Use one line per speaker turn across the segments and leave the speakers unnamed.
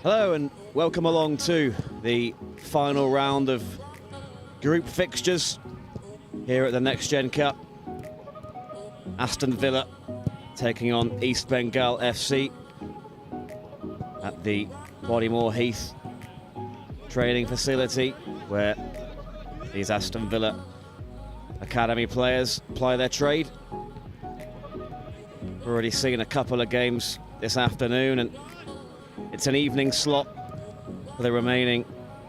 Hello and welcome along to the final round of group fixtures here at the Next Gen Cup. Aston Villa taking on East Bengal FC at the Bodymore Heath training facility, where these Aston Villa academy players ply their trade. We've already seen a couple of games this afternoon, and it's an evening slot for the remaining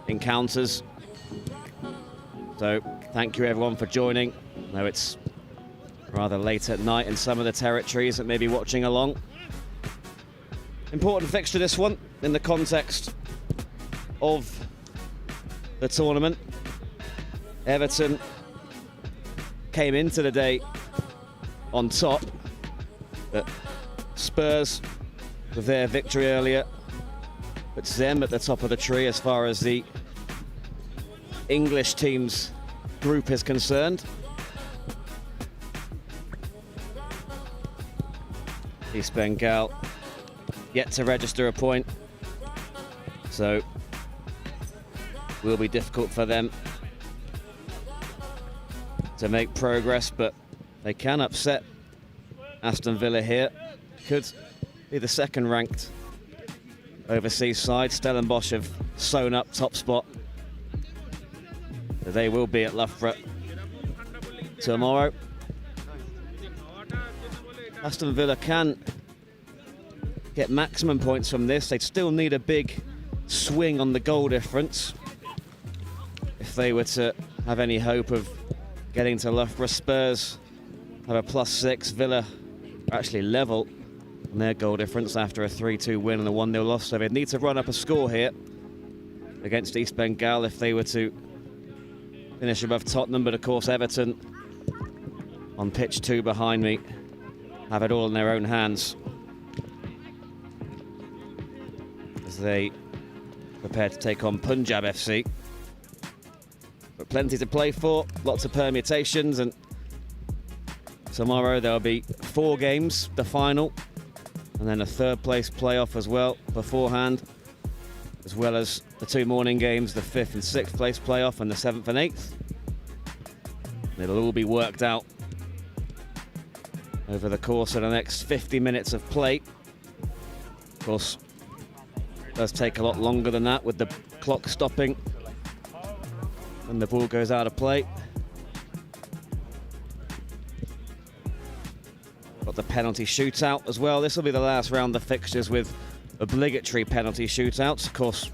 encounters. So thank you everyone for joining. I know it's rather late at night in some of the territories that may be watching along. Important fixture, this one, in the context of the tournament. Everton came into the day on top, but Spurs, with their victory earlier, puts them at the top of the tree as far as the English team's group is concerned. East Bengal yet to register a point, so will be difficult for them to make progress, but they can upset Aston Villa here. Could be the second ranked overseas side. Stellenbosch have sewn up top spot. They will be at Loughborough tomorrow. Aston Villa can get maximum points from this. They'd still need a big swing on the goal difference if they were to have any hope of getting to Loughborough. Spurs have a +6. Villa are actually level on their goal difference after a 3-2 win and a 1-0 loss. So they'd need to run up a score here against East Bengal if they were to finish above Tottenham. But of course Everton, on pitch 2 behind me, have it all in their own hands as they prepare to take on Punjab FC. But plenty to play for, lots of permutations, and tomorrow there'll be 4 games, the final, and then a third place playoff as well beforehand, as well as the 2 morning games, the 5th and 6th place playoff and the 7th and 8th. It'll all be worked out over the course of the next 50 minutes of play. Of course, it does take a lot longer than that with the clock stopping when the ball goes out of play. Got the penalty shootout as well. This will be the last round of fixtures with obligatory penalty shootouts. Of course,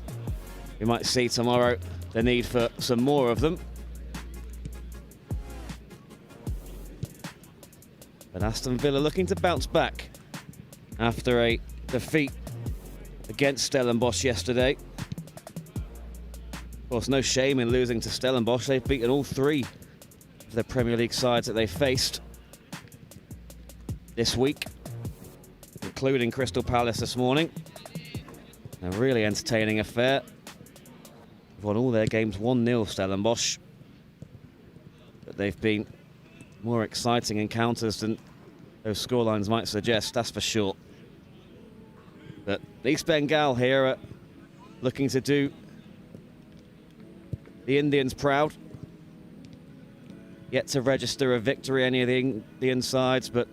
we might see tomorrow the need for some more of them. But Aston Villa looking to bounce back after a defeat against Stellenbosch yesterday. Of course, no shame in losing to Stellenbosch. They've beaten all 3 of the Premier League sides that they faced this week, including Crystal Palace this morning. A really entertaining affair. They've won all their games 1-0, Stellenbosch. But they've been more exciting encounters than those scorelines might suggest, that's for sure. But East Bengal here are looking to do the Indians proud. Yet to register a victory, any of the Indian sides, but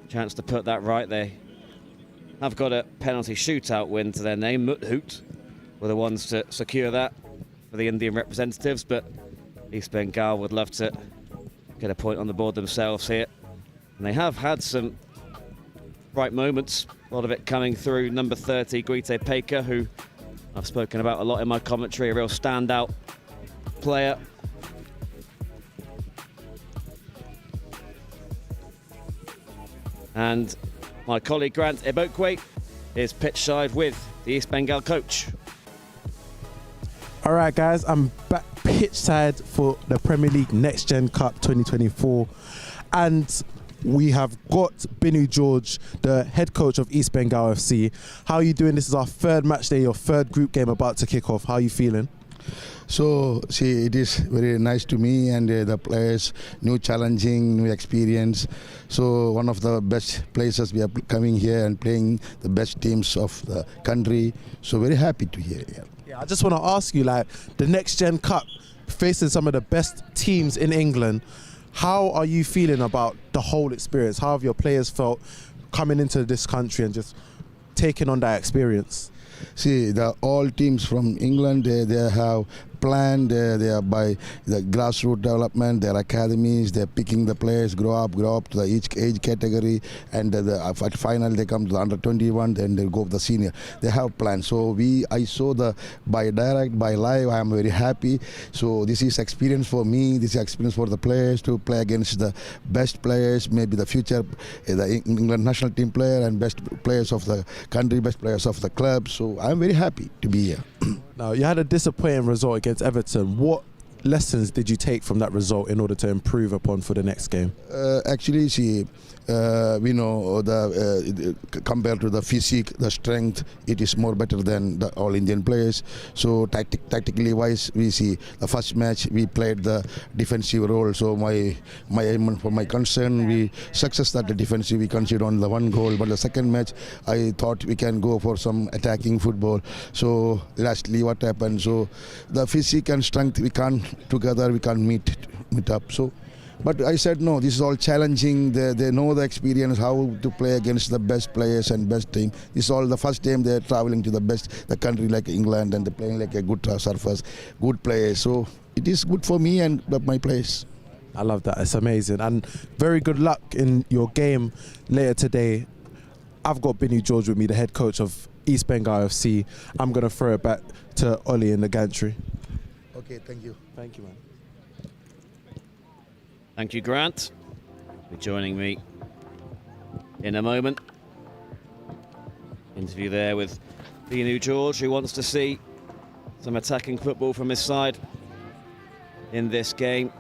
chance to put that right. They have got a penalty shootout win to their name. Muthoot were the ones to secure that for the Indian representatives, but East Bengal would love to get a point on the board themselves here. And they have had some bright moments, a lot of it coming through number 30, Guite Peka, who I've spoken about a lot in my commentary, a real standout player. And my colleague Grant Ebokwe is pitchside with the East Bengal coach.
All right, guys, I'm back pitchside for the Premier League Next Gen Cup 2024. And we have got Binu George, the head coach of East Bengal FC. How are you doing? This is our 3rd match day, your 3rd group game about to kick off. How are you feeling?
So, see, it is very nice to me and the players, new challenging, new experience. So, one of the best places we are coming here and playing the best teams of the country. So, very happy to hear.
Yeah, I just want to ask you, like, the Next Gen Cup, facing some of the best teams in England, how are you feeling about the whole experience? How have your players felt coming into this country and just taking on that experience?
See, all teams from England, they have planned, they are by the grassroots development, their academies, they're picking the players, grow up to the each age category, and at final they come to the under 21, then they go to the senior. They have plans. So I saw by live, I am very happy. So this is experience for me, this is experience for the players to play against the best players, maybe the future, the England national team player and best players of the country, best players of the club. So I'm very happy to be here.
Now, you had a disappointing result against Everton. What lessons did you take from that result in order to improve upon for the next game?
Actually, see, we know compared to the physique, the strength, it is more better than the all Indian players. So tactically wise, we see the first match we played the defensive role. So for my concern, we success that the defensive we conceded on the one goal. But the second match, I thought we can go for some attacking football. So lastly, what happened? So the physique and strength we can't meet up. So. But I said no, this is all challenging. They know the experience, how to play against the best players and best team. This is all the first time they're traveling to the country like England, and they're playing like a good surface, good players. So it is good for me and my players.
I love that. It's amazing. And very good luck in your game later today. I've got Binu George with me, the head coach of East Bengal FC. I'm going to throw it back to Ollie in the gantry.
Okay, thank you.
Thank you, man.
Thank you, Grant. Be joining me in a moment. Interview there with Binu George, who wants to see some attacking football from his side in this game.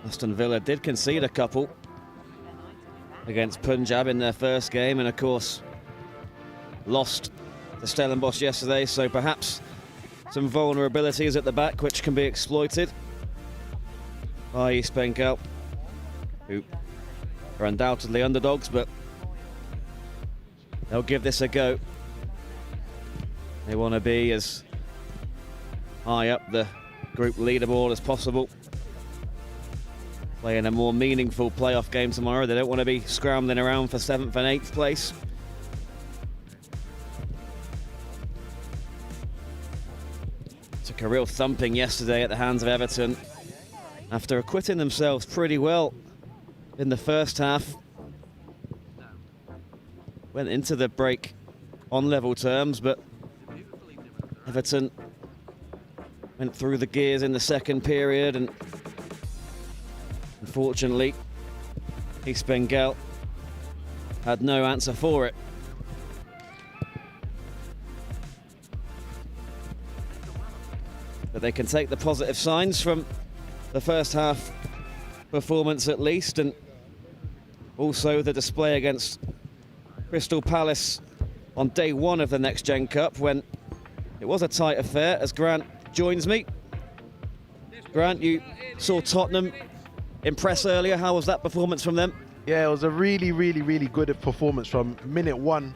Aston Villa did concede a couple against Punjab in their first game, and of course lost to Stellenbosch yesterday, so perhaps some vulnerabilities at the back which can be exploited by East Bengal, who are undoubtedly underdogs, but they'll give this a go. They want to be as high up the group leaderboard as possible, playing a more meaningful playoff game tomorrow. They don't want to be scrambling around for 7th and 8th place. Took a real thumping yesterday at the hands of Everton after acquitting themselves pretty well in the first half. Went into the break on level terms, but Everton went through the gears in the second period, and unfortunately East Bengal had no answer for it. But they can take the positive signs from the first half performance at least, and also the display against Crystal Palace on day one of the Next Gen Cup, when it was a tight affair, as Grant joins me. Grant, you saw Tottenham impress earlier. How was that performance from them?
Yeah, it was a really good performance from minute one.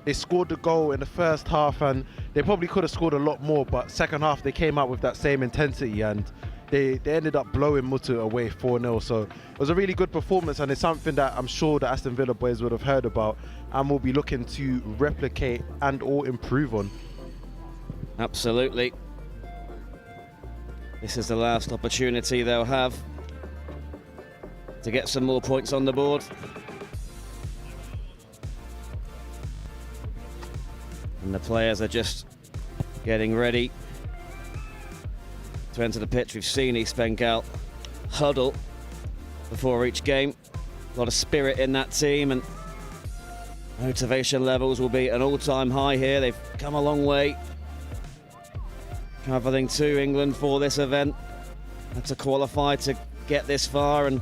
They scored the goal in the first half, and they probably could have scored a lot more, but second half they came out with that same intensity, and they ended up blowing Mutu away 4-0. So it was a really good performance, and it's something that I'm sure the Aston Villa boys would have heard about and will be looking to replicate and or improve on.
Absolutely. This is the last opportunity they'll have to get some more points on the board. And the players are just getting ready to enter the pitch. We've seen East Bengal huddle before each game. A lot of spirit in that team, and motivation levels will be at an all-time high here. They've come a long way, travelling to England for this event. Had to qualify to get this far, and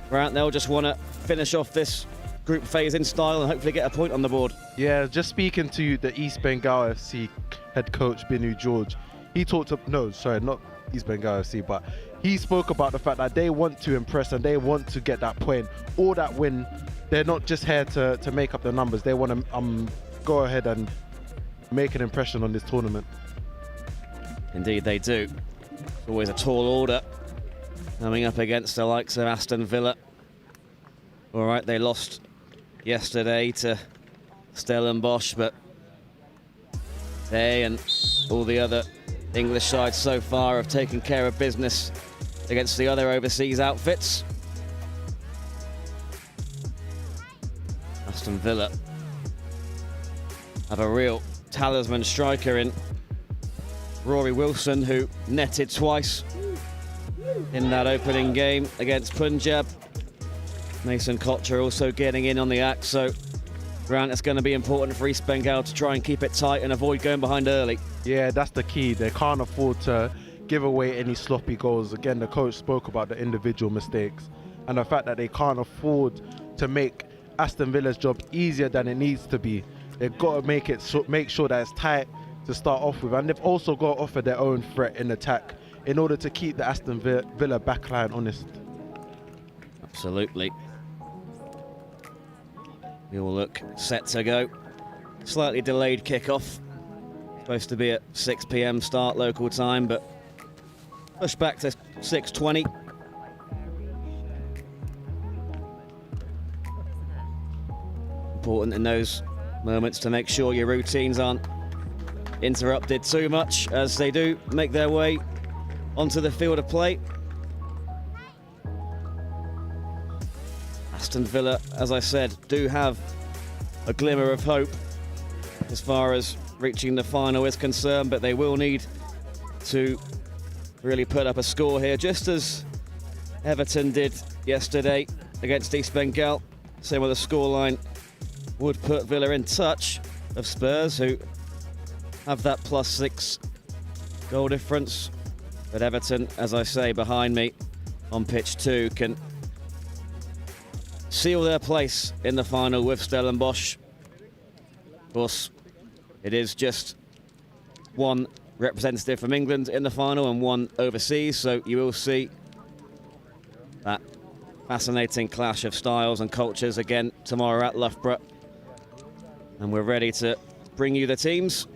Grant, they'll just want to finish off this group phase in style and hopefully get a point on the board.
Yeah, just speaking to the East Bengal FC head coach Binu George, he talked up. No, sorry, not East Bengal FC, but he spoke about the fact that they want to impress and they want to get that point or that win. They're not just here to make up the numbers. They want to go ahead and make an impression on this tournament.
Indeed they do. Always a tall order coming up against the likes of Aston Villa. All right, they lost yesterday to Stellenbosch, but they and all the other English sides so far have taken care of business against the other overseas outfits. Aston Villa have a real talisman striker in Rory Wilson, who netted twice in that opening game against Punjab. Mason Kocher also getting in on the act, so Grant, it's going to be important for East Bengal to try and keep it tight and avoid going behind early.
Yeah, that's the key. They can't afford to give away any sloppy goals. Again, the coach spoke about the individual mistakes and the fact that they can't afford to make Aston Villa's job easier than it needs to be. They've got to make sure that it's tight to start off with, and they've also got to offer their own threat in attack in order to keep the Aston Villa backline honest.
Absolutely. We all look set to go. Slightly delayed kickoff. Supposed to be at 6 p.m. start local time, but pushed back to 6:20. Important in those moments to make sure your routines aren't interrupted too much as they do make their way onto the field of play. Aston Villa, as I said, do have a glimmer of hope as far as reaching the final is concerned, but they will need to really put up a score here, just as Everton did yesterday against East Bengal. Same with the scoreline would put Villa in touch of Spurs, who have that +6 goal difference. But Everton, as I say, behind me on pitch 2, can seal their place in the final with Stellenbosch. Of course, it is just one representative from England in the final and one overseas, so you will see that fascinating clash of styles and cultures again tomorrow at Loughborough. And we're ready to bring you the teams.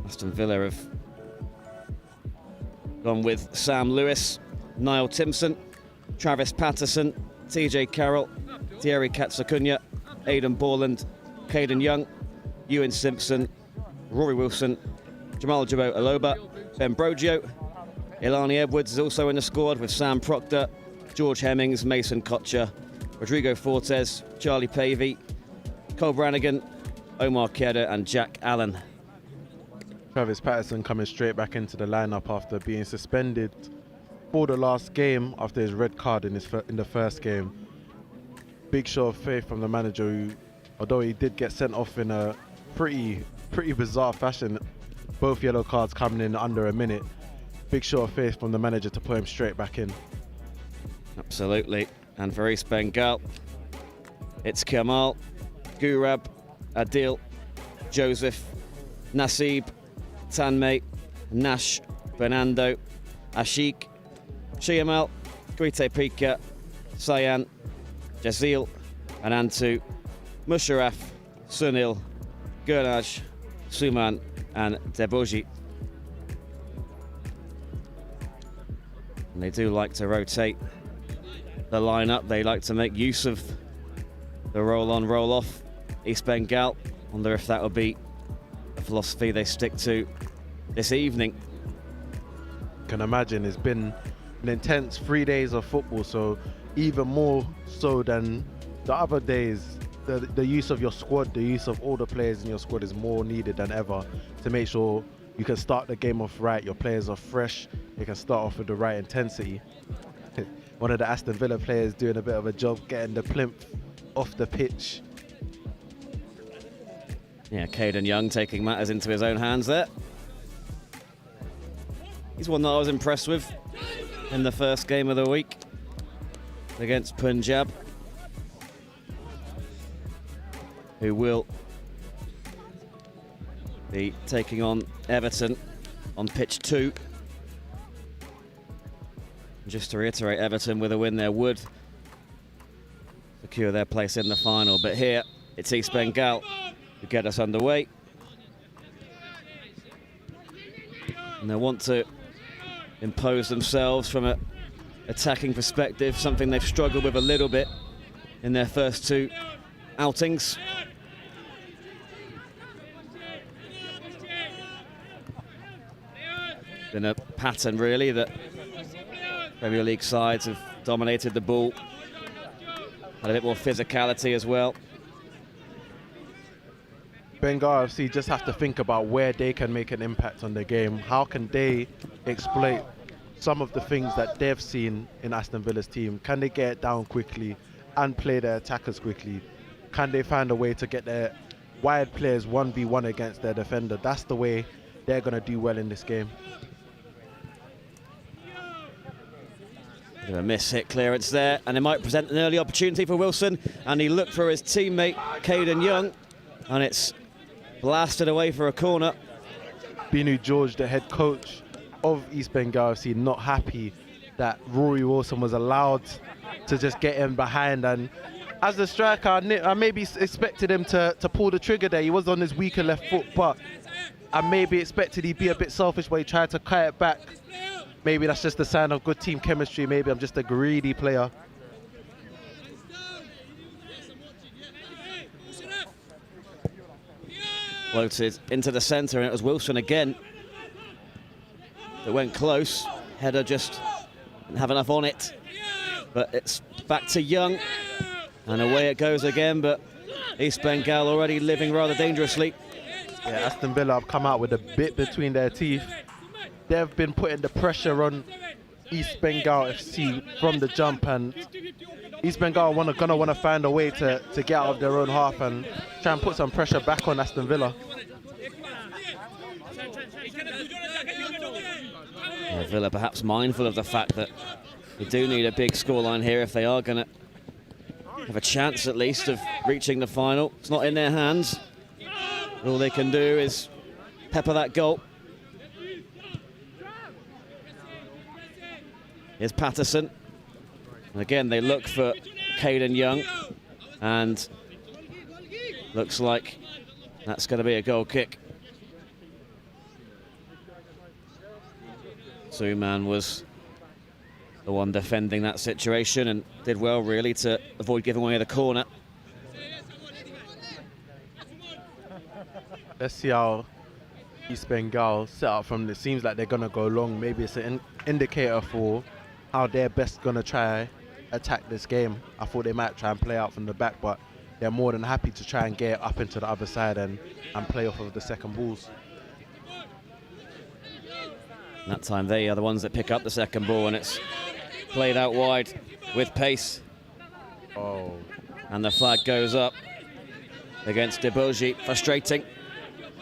Aston Villa have gone with Sam Lewis, Niall Timpson, Travis Patterson, TJ Carroll, Thierry Katsakunya, Aidan Borland, Caden Young, Ewan Simpson, Rory Wilson, Jamal Jabo Aloba, Ben Brogio. Ilani Edwards is also in the squad with Sam Proctor, George Hemmings, Mason Kocher, Rodrigo Fortes, Charlie Pavey, Cole Brannigan, Omar Keda and Jack Allen.
Travis Patterson coming straight back into the lineup after being suspended for the last game after his red card in the first game. Big show of faith from the manager, who, although he did get sent off in a pretty bizarre fashion, both yellow cards coming in under a minute. Big show of faith from the manager to put him straight back in.
Absolutely. And for East Bengal, it's Kamal, Gurab, Adil, Joseph, Nasib, Tanmay, Nash, Fernando, Ashik, Chiamal, Guite Pika, Sayan, Jazil, Anantu, Musharraf, Sunil, Gurnaj, Suman and Deboji. And they do like to rotate the lineup. They like to make use of the roll-on, roll-off. East Bengal, wonder if that will be a philosophy they stick to this evening.
Can imagine it's been an intense 3 days of football, so even more so than the other days, the use of your squad, the use of all the players in your squad is more needed than ever to make sure you can start the game off right. Your players are fresh, they can start off with the right intensity. One of the Aston Villa players doing a bit of a job getting the plinth off the pitch.
Yeah, Caden Young taking matters into his own hands there. He's one that I was impressed with in the first game of the week against Punjab, who will be taking on Everton on pitch 2. Just to reiterate, Everton with a win there would secure their place in the final, but here it's East Bengal who get us underway. And they want to impose themselves from an attacking perspective, something they've struggled with a little bit in their first 2 outings. Been a pattern really that Premier League sides have dominated the ball, had a bit more physicality as well.
Bengal FC just have to think about where they can make an impact on the game. How can they exploit some of the things that they've seen in Aston Villa's team? Can they get it down quickly and play their attackers quickly? Can they find a way to get their wide players 1v1 against their defender? That's the way they're going to do well in this game.
Bit of a miss-hit clearance there, and it might present an early opportunity for Wilson, and he looked for his teammate Caden Young, and it's blasted away for a corner.
Binu George, the head coach of East Bengal FC, not happy that Rory Wilson was allowed to just get him behind, and as a striker I maybe expected him to pull the trigger there. He was on his weaker left foot, but I maybe expected he'd be a bit selfish, but he tried to cut it back. Maybe that's just a sign of good team chemistry. Maybe I'm just a greedy player.
Floated into the centre, and it was Wilson again that went close. Header just didn't have enough on it, but it's back to Young, and away it goes again. But East Bengal already living rather dangerously.
Yeah, Aston Villa have come out with a bit between their teeth. They've been putting the pressure on East Bengal FC from the jump, and East Bengal gonna want to find a way to get out of their own half and try and put some pressure back on Aston Villa.
Yeah, Villa perhaps mindful of the fact that they do need a big scoreline here if they are going to have a chance at least of reaching the final. It's not in their hands. All they can do is pepper that goal. Here's Patterson. And again, they look for Caden Young, and looks like that's going to be a goal kick. Suman was the one defending that situation and did well really to avoid giving away the corner.
Let's see how East Bengal set up from this. Seems like they're going to go long. Maybe it's an indicator for how they're best going to try attack this game. I thought they might try and play out from the back, but they're more than happy to try and get up into the other side and play off of the second balls.
And that time they are the ones that pick up the second ball, and it's played out wide with pace.
Oh.
And the flag goes up against Deboji. Frustrating.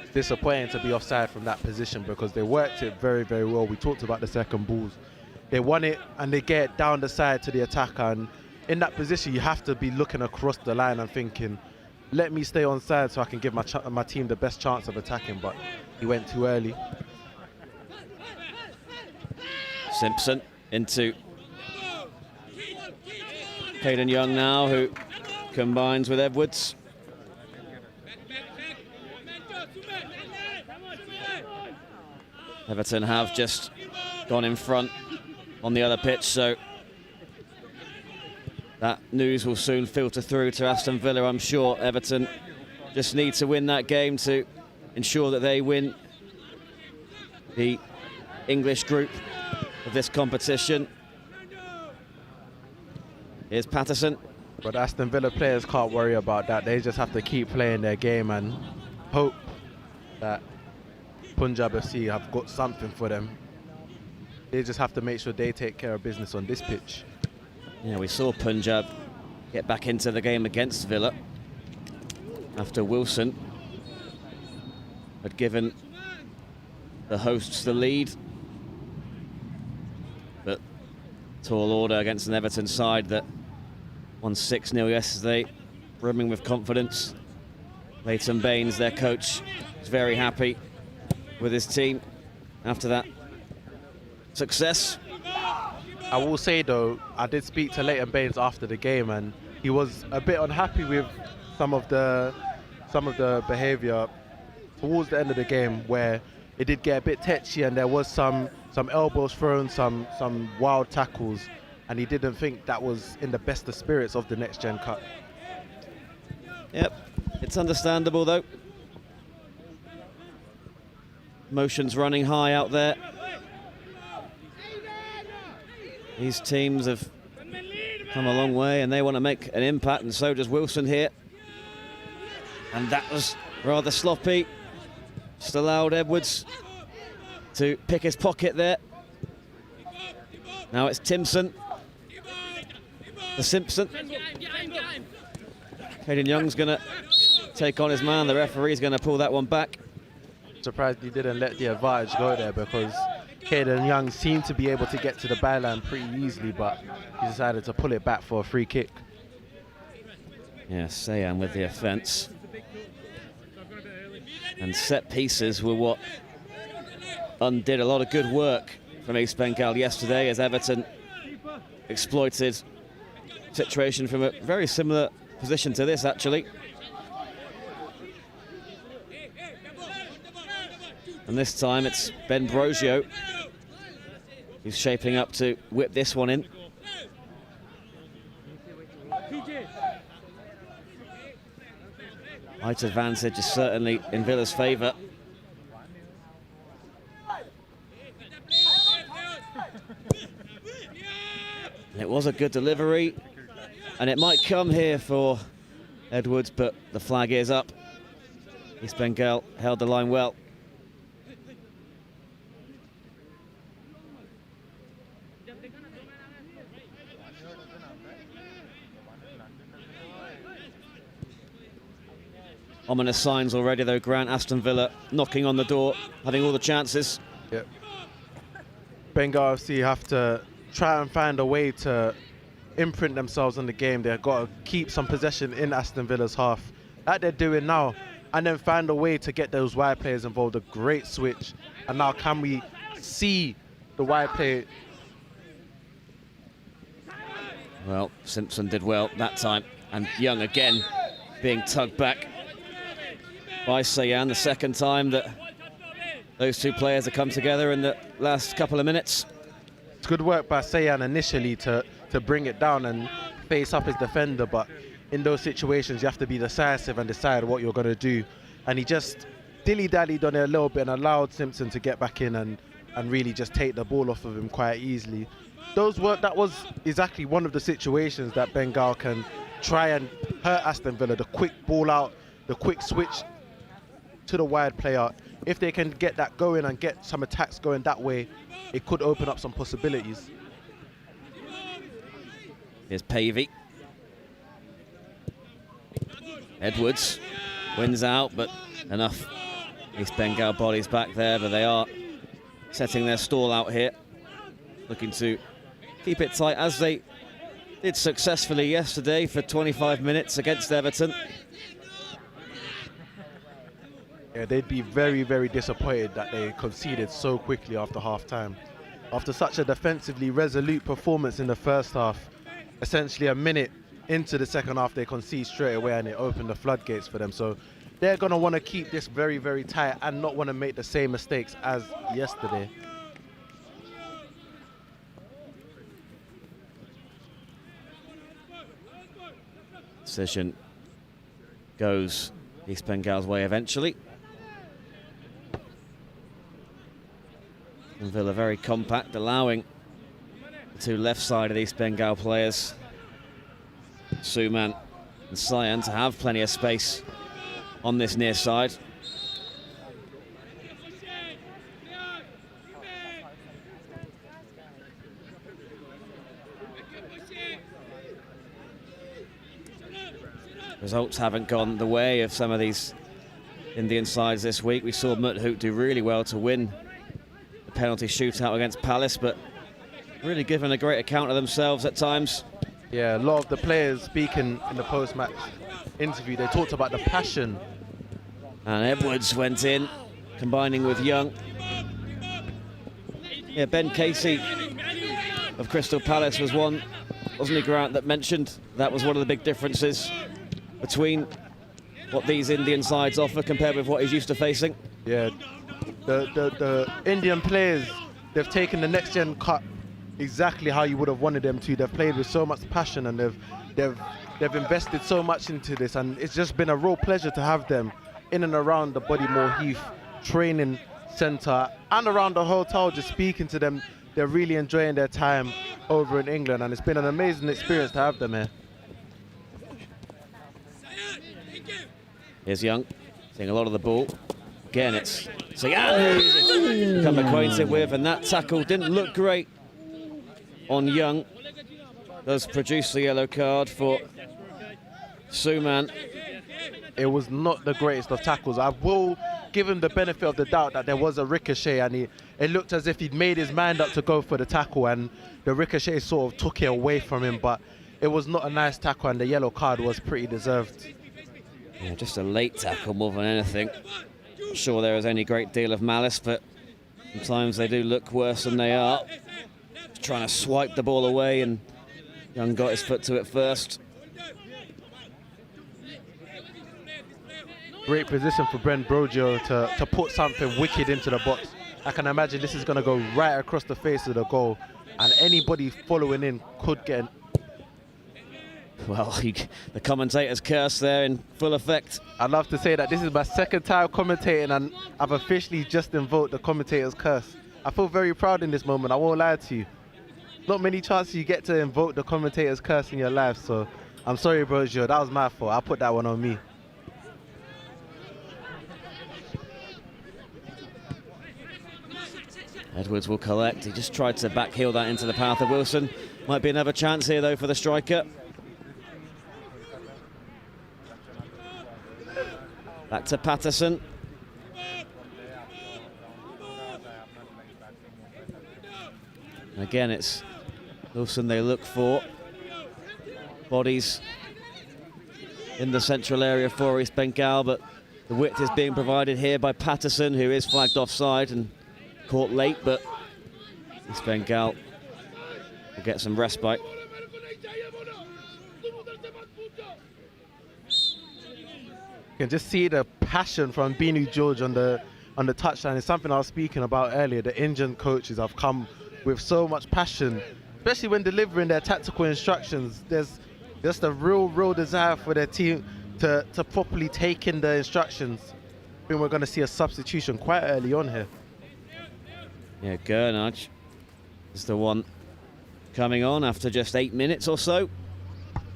It's disappointing to be offside from that position because they worked it very, very well. We talked about the second balls. They won it and they get down the side to the attacker, and in that position you have to be looking across the line and thinking, let me stay on side so I can give my team the best chance of attacking, but he went too early.
Simpson into Caden Young now, who combines with Edwards. Everton have just gone in front on the other pitch, so that news will soon filter through to Aston Villa, I'm sure. Everton just need to win that game to ensure that they win the English group of this competition. Here's Patterson.
But Aston Villa players can't worry about that. They just have to keep playing their game and hope that Punjab FC have got something for them. They just have to make sure they take care of business on this pitch.
Yeah, we saw Punjab get back into the game against Villa after Wilson had given the hosts the lead. Tall order against an Everton side that won 6-0 yesterday, brimming with confidence. Leighton Baines, their coach, is very happy with his team after that success.
I will say though, I did speak to Leighton Baines after the game, and he was a bit unhappy with some of the behaviour towards the end of the game, where it did get a bit tetchy and there was some elbows thrown, some wild tackles, and he didn't think that was in the best of spirits of the Next Gen Cup.
Yep, it's understandable though. Emotions running high out there. These teams have come a long way and they want to make an impact, and so does Wilson here. And that was rather sloppy. Just allowed Edwards to pick his pocket there. Now it's Timson. The Simpson. Caden Young's going to take on his man. The referee's going to pull that one back.
Surprised he didn't let the advantage go there, because Caden Young seemed to be able to get to the byline pretty easily, but he decided to pull it back for a free kick.
Yeah, Sayan with the offence. And set pieces were what undid a lot of good work from East Bengal yesterday, as Everton exploited situation from a very similar position to this, actually. And this time it's Ben Brogio who's shaping up to whip this one in. Height advantage is certainly in Villa's favour. It was a good delivery, and it might come here for Edwards, but the flag is up. East Bengal held the line well. Ominous signs already though, Grant. Aston Villa knocking on the door, having all the chances.
Yep. Bengal FC have to try and find a way to imprint themselves on the game. They've got to keep some possession in Aston Villa's half, like they're doing now, and then find a way to get those wide players involved. A great switch, and now can we see the wide play?
Well, Simpson did well that time, and Young again being tugged back by Sayan, the second time that those two players have come together in the last couple of minutes.
It's good work by Sayan initially to bring it down and face up his defender, but in those situations you have to be decisive and decide what you're going to do. And he just dilly-dallied on it a little bit and allowed Simpson to get back in and really just take the ball off of him quite easily. That was exactly one of the situations that Bengal can try and hurt Aston Villa. The quick ball out, the quick switch to the wide player. If they can get that going and get some attacks going that way, it could open up some possibilities.
Here's Pavey. Edwards wins out, but enough East Bengal bodies back there, but they are setting their stall out here, looking to keep it tight, as they did successfully yesterday for 25 minutes against Everton.
Yeah, they'd be very, very disappointed that they conceded so quickly after half-time. After such a defensively resolute performance in the first half, essentially a minute into the second half, they concede straight away and it opened the floodgates for them. So they're going to want to keep this very, very tight and not want to make the same mistakes as yesterday.
Decision goes East Bengal's way eventually. And Villa very compact, allowing the two left-sided East Bengal players, Suman and Sayan, to have plenty of space on this near side. Results haven't gone the way of some of these Indian sides this week. We saw Muthoot do really well to win the penalty shootout against Palace, but really given a great account of themselves at times.
Yeah, a lot of the players speaking in the post-match interview, they talked about the passion.
And Edwards went in, combining with Young. Yeah, Ben Casey of Crystal Palace was one, wasn't he, Grant, that mentioned that was one of the big differences between what these Indian sides offer compared with what he's used to facing.
Yeah, the Indian players, they've taken the Next Gen Cup exactly how you would have wanted them to. They've played with so much passion and they've invested so much into this, and it's just been a real pleasure to have them in and around the Bodymore Heath training centre and around the hotel, just speaking to them. They're really enjoying their time over in England, and it's been an amazing experience to have them here.
Here's Young, seeing a lot of the ball. Again, it's Sagan who's become acquainted with, and that tackle didn't look great on Young. Does produce the yellow card for Suman.
It was not the greatest of tackles. I will give him the benefit of the doubt that there was a ricochet, and it looked as if he'd made his mind up to go for the tackle, and the ricochet sort of took it away from him, but it was not a nice tackle, and the yellow card was pretty deserved.
Yeah, just a late tackle more than anything. Not sure there is any great deal of malice, but sometimes they do look worse than they are. Just trying to swipe the ball away, and Young got his foot to it first.
Great position for Brent Broggio to put something wicked into the box. I can imagine this is going to go right across the face of the goal, and anybody following in could get an...
Well, the commentator's curse there in full effect.
I'd love to say that this is my second time commentating, and I've officially just invoked the commentator's curse. I feel very proud in this moment, I won't lie to you. Not many chances you get to invoke the commentator's curse in your life, so I'm sorry, Broggio, that was my fault. I put that one on me.
Edwards will collect. He just tried to backheel that into the path of Wilson. Might be another chance here, though, for the striker. Back to Patterson. And again, it's Wilson they look for. Bodies in the central area for East Bengal, but the width is being provided here by Patterson, who is flagged offside and caught late, but East Bengal will get some respite.
You can just see the passion from Binu George on the touchline. It's something I was speaking about earlier. The Indian coaches have come with so much passion, especially when delivering their tactical instructions. There's just a real desire for their team to properly take in the instructions. I think we're going to see a substitution quite early on here.
Yeah, Gurnage is the one coming on after just 8 minutes or so.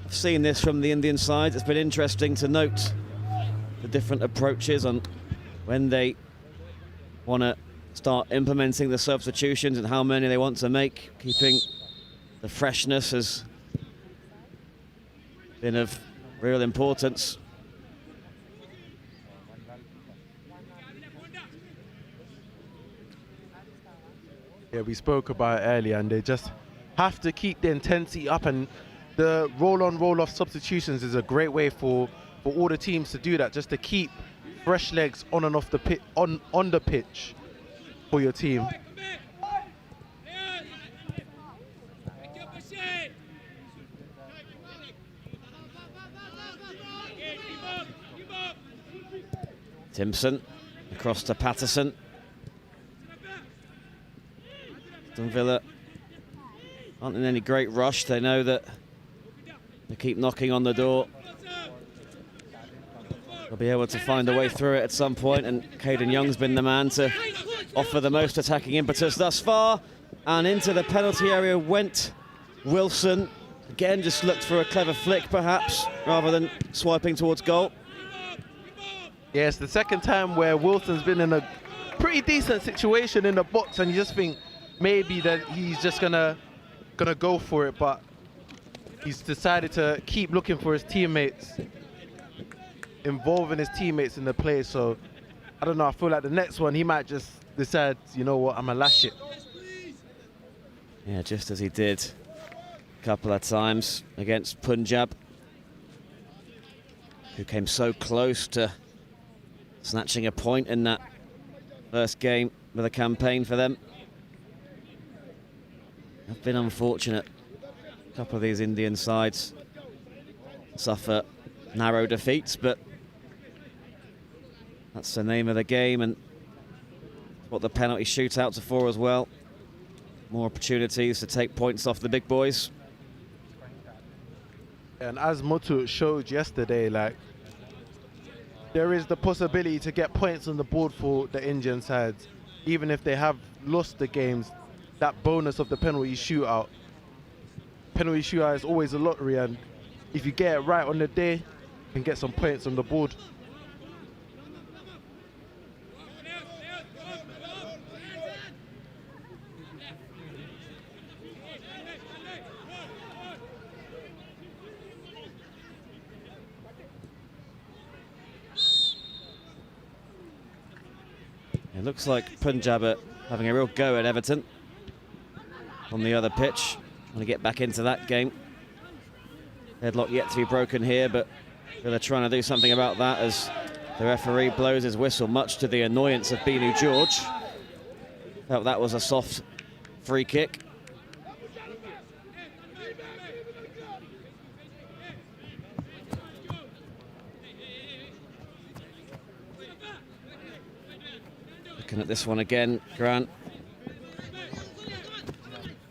I've seen this from the Indian side. It's been interesting to note the different approaches on when they want to start implementing the substitutions and how many they want to make. Keeping the freshness has been of real importance.
Yeah, we spoke about it earlier, and they just have to keep the intensity up, and the roll-on, roll-off substitutions is a great way for all the teams to do that, just to keep fresh legs on and off the pitch, on the pitch for your team.
Timpson across to Patterson. Aston Villa aren't in any great rush. They know that they keep knocking on the door. They'll be able to find a way through it at some point, and Caden Young's been the man to offer the most attacking impetus thus far. And into the penalty area went Wilson. Again, just looked for a clever flick, perhaps, rather than swiping towards goal.
Yeah, it's the second time where Wilson's been in a pretty decent situation in the box, and you just think maybe that he's just gonna go for it, but he's decided to keep looking for his teammates, involving his teammates in the play. So I don't know, I feel like the next one he might just decide, you know what, I'm gonna lash it.
Yeah, just as he did a couple of times against Punjab, who came so close to snatching a point in that first game with a campaign for them. Have been unfortunate. A couple of these Indian sides suffer narrow defeats, but that's the name of the game and what the penalty shootouts are for as well. More opportunities to take points off the big boys.
And as Muthu showed yesterday, like, there is the possibility to get points on the board for the Indian sides, even if they have lost the games. That bonus of the penalty shootout. Penalty shootout is always a lottery, and if you get it right on the day, you can get some points on the board.
It looks like Punjab are having a real go at Everton on the other pitch. Want to get back into that game. Headlock yet to be broken here, but they're trying to do something about that as the referee blows his whistle, much to the annoyance of Binu George. Felt that was a soft free kick. Looking at this one again, Grant.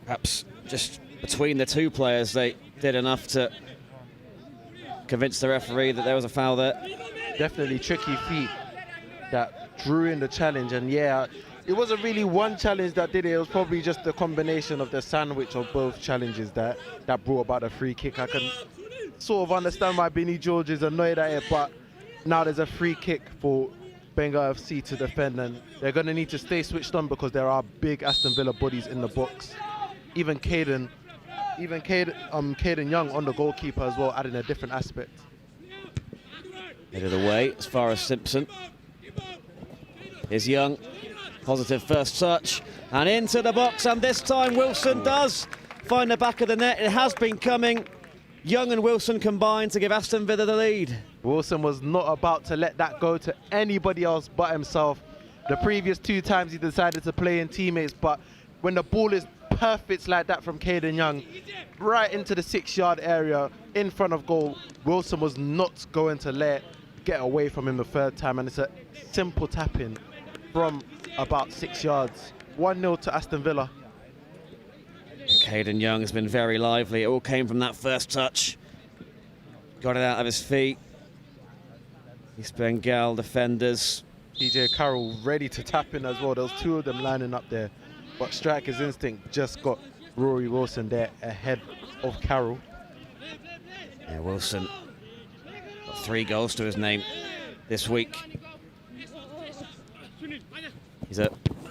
Perhaps just between the two players, they did enough to convince the referee that there was a foul there.
Definitely tricky feet that drew in the challenge, and yeah, it wasn't really one challenge that did it. It was probably just the combination of the sandwich of both challenges that brought about a free kick. I can sort of understand why Benny George is annoyed at it, but now there's a free kick for Bengal FC to defend, and they're going to need to stay switched on because there are big Aston Villa bodies in the box. Even Caden Young on the goalkeeper as well, adding a different aspect.
Headed away as far as Simpson. Here's Young, positive first touch, and into the box, and this time Wilson does find the back of the net. It has been coming. Young and Wilson combined to give Aston Villa the lead.
Wilson was not about to let that go to anybody else but himself. The previous two times he decided to play in teammates, but when the ball is perfect like that from Caden Young, right into the 6-yard area in front of goal, Wilson was not going to let get away from him the third time, and it's a simple tap-in from about 6 yards. 1-0 to Aston Villa.
Caden Young has been very lively. It all came from that first touch. Got it out of his feet. East Bengal defenders.
TJ Carroll ready to tap in as well. There was two of them lining up there, but striker's instinct just got Rory Wilson there ahead of Carroll.
Yeah, Wilson got 3 goals to his name this week. He's a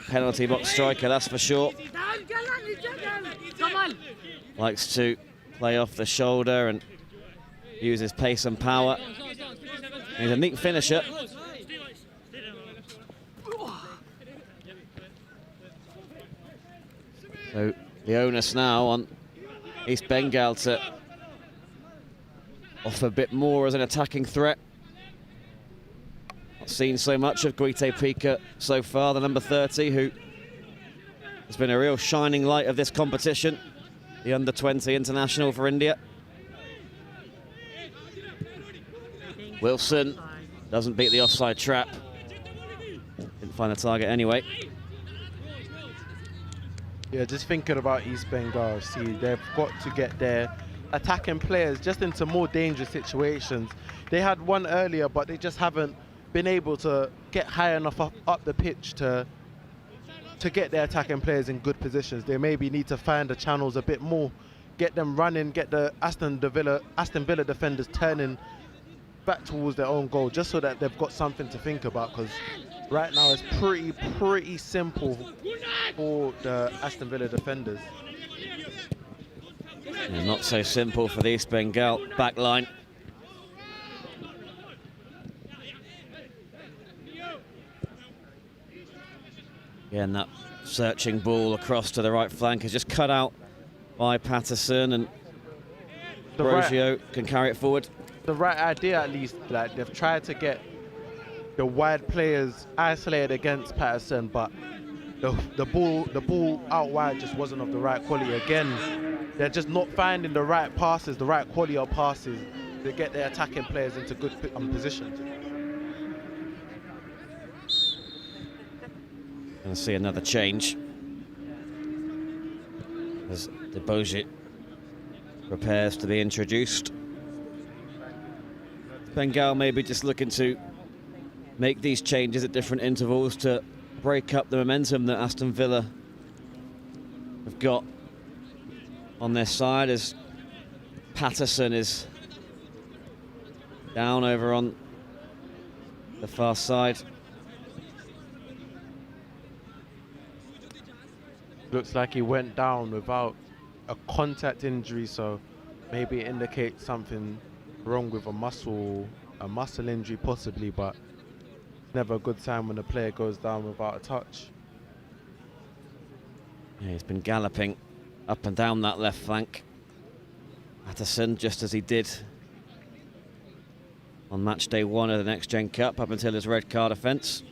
penalty box striker, that's for sure. Likes to play off the shoulder and use his pace and power. He's a neat finisher. So the onus now on East Bengal to offer a bit more as an attacking threat. Not seen so much of Guite Pika so far, the number 30, who has been a real shining light of this competition, the under-20 international for India. Wilson doesn't beat the offside trap. Didn't find the target anyway.
Yeah, just thinking about East Bengal, see, they've got to get their attacking players just into more dangerous situations. They had one earlier, but they just haven't been able to get high enough up the pitch to get their attacking players in good positions. They maybe need to find the channels a bit more, get them running, get the Aston Villa defenders turning back towards their own goal, just so that they've got something to think about, because right now it's pretty simple for the Aston Villa defenders.
Yeah, not so simple for the East Bengal back line. Again, that searching ball across to the right flank is just cut out by Patterson, and Brogio can carry it forward.
The right idea, at least. Like, they've tried to get the wide players isolated against Patterson, but the ball out wide just wasn't of the right quality. Again, they're just not finding the right passes, the right quality of passes to get their attacking players into good positions.
Going to see another change as Debojit prepares to be introduced. Bengal maybe just looking to make these changes at different intervals to break up the momentum that Aston Villa have got on their side, as Patterson is down over on the far side.
Looks like he went down without a contact injury, so maybe it indicates something wrong with a muscle injury possibly, but it's never a good sign when a player goes down without a touch.
Yeah, he's been galloping up and down that left flank, Patterson, just as he did on match day 1 of the Next Gen Cup up until his red card offence.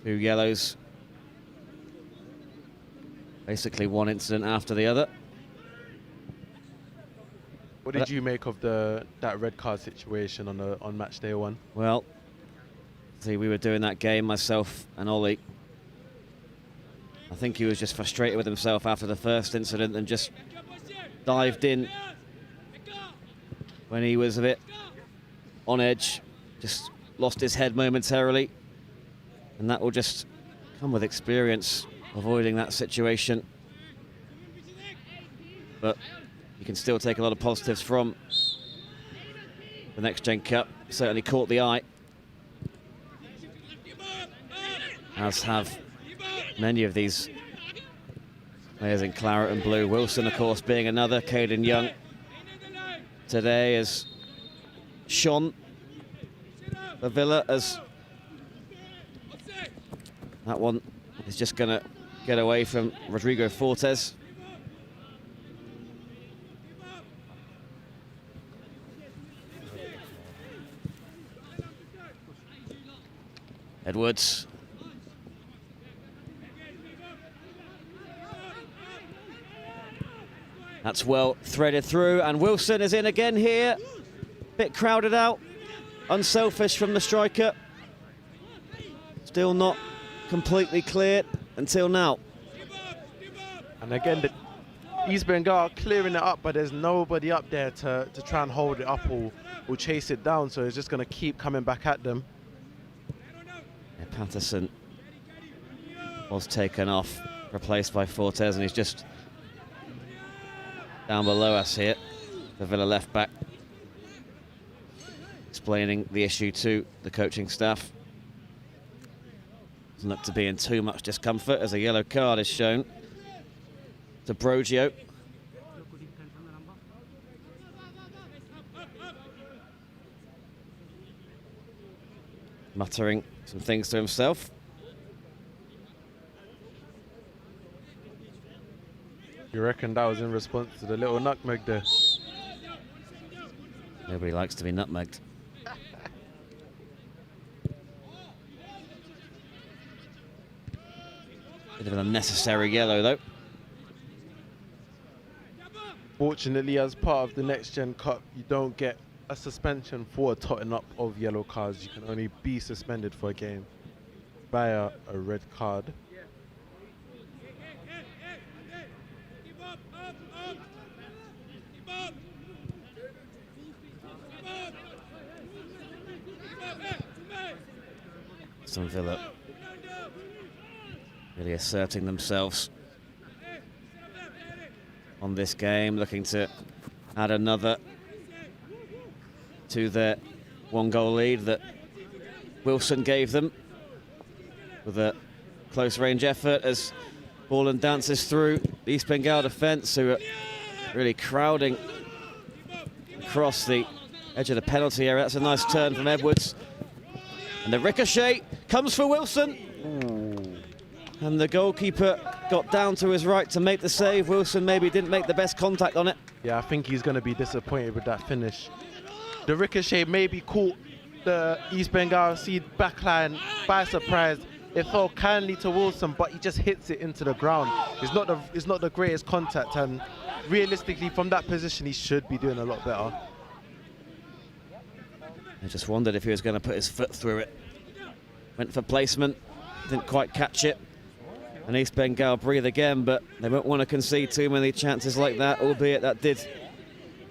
2 yellows, basically one incident after the other.
What did you make of that red card situation on match day 1?
Well, see, we were doing that game, myself and Ollie. I think he was just frustrated with himself after the first incident and just dived in when he was a bit on edge, just lost his head momentarily, and that will just come with experience, avoiding that situation. But you can still take a lot of positives from the Next Gen Cup. Certainly caught the eye, as have many of these players in claret and blue. Wilson, of course, being another. Caden Young today has shone for Villa, as that one is just going to get away from Rodrigo Fortes. Edwards. That's well threaded through, and Wilson is in again here. Bit crowded out. Unselfish from the striker. Still not completely cleared until now.
And again, the East Bengal are clearing it up, but there's nobody up there to try and hold it up or chase it down, so it's just going to keep coming back at them.
Yeah, Patterson was taken off, replaced by Fortes, and he's just down below us here, the Villa left back, explaining the issue to the coaching staff. Doesn't look to be in too much discomfort, as a yellow card is shown to Brogio. Muttering some things to himself.
You reckon that was in response to the little nutmeg there?
Nobody likes to be nutmegged. Bit of an unnecessary yellow, though.
Fortunately, as part of the Next Gen Cup, you don't get a suspension for a totting up of yellow cards. You can only be suspended for a game via a red card.
Aston Villa really asserting themselves on this game, looking to add another to their 1-goal lead that Wilson gave them with a close range effort, as ball and dances through the East Bengal defence, who are really crowding across the edge of the penalty area. That's a nice turn from Edwards. And the ricochet comes for Wilson.
Ooh.
And the goalkeeper got down to his right to make the save. Wilson maybe didn't make the best contact on it.
Yeah, I think he's going to be disappointed with that finish. The ricochet maybe caught the East Bengal seed backline by surprise. It fell kindly to Wilson, but he just hits it into the ground. It's not the greatest contact, and realistically from that position he should be doing a lot better.
I just wondered if he was going to put his foot through it. Went for placement, didn't quite catch it. And East Bengal breathe again, but they won't want to concede too many chances like that, albeit that did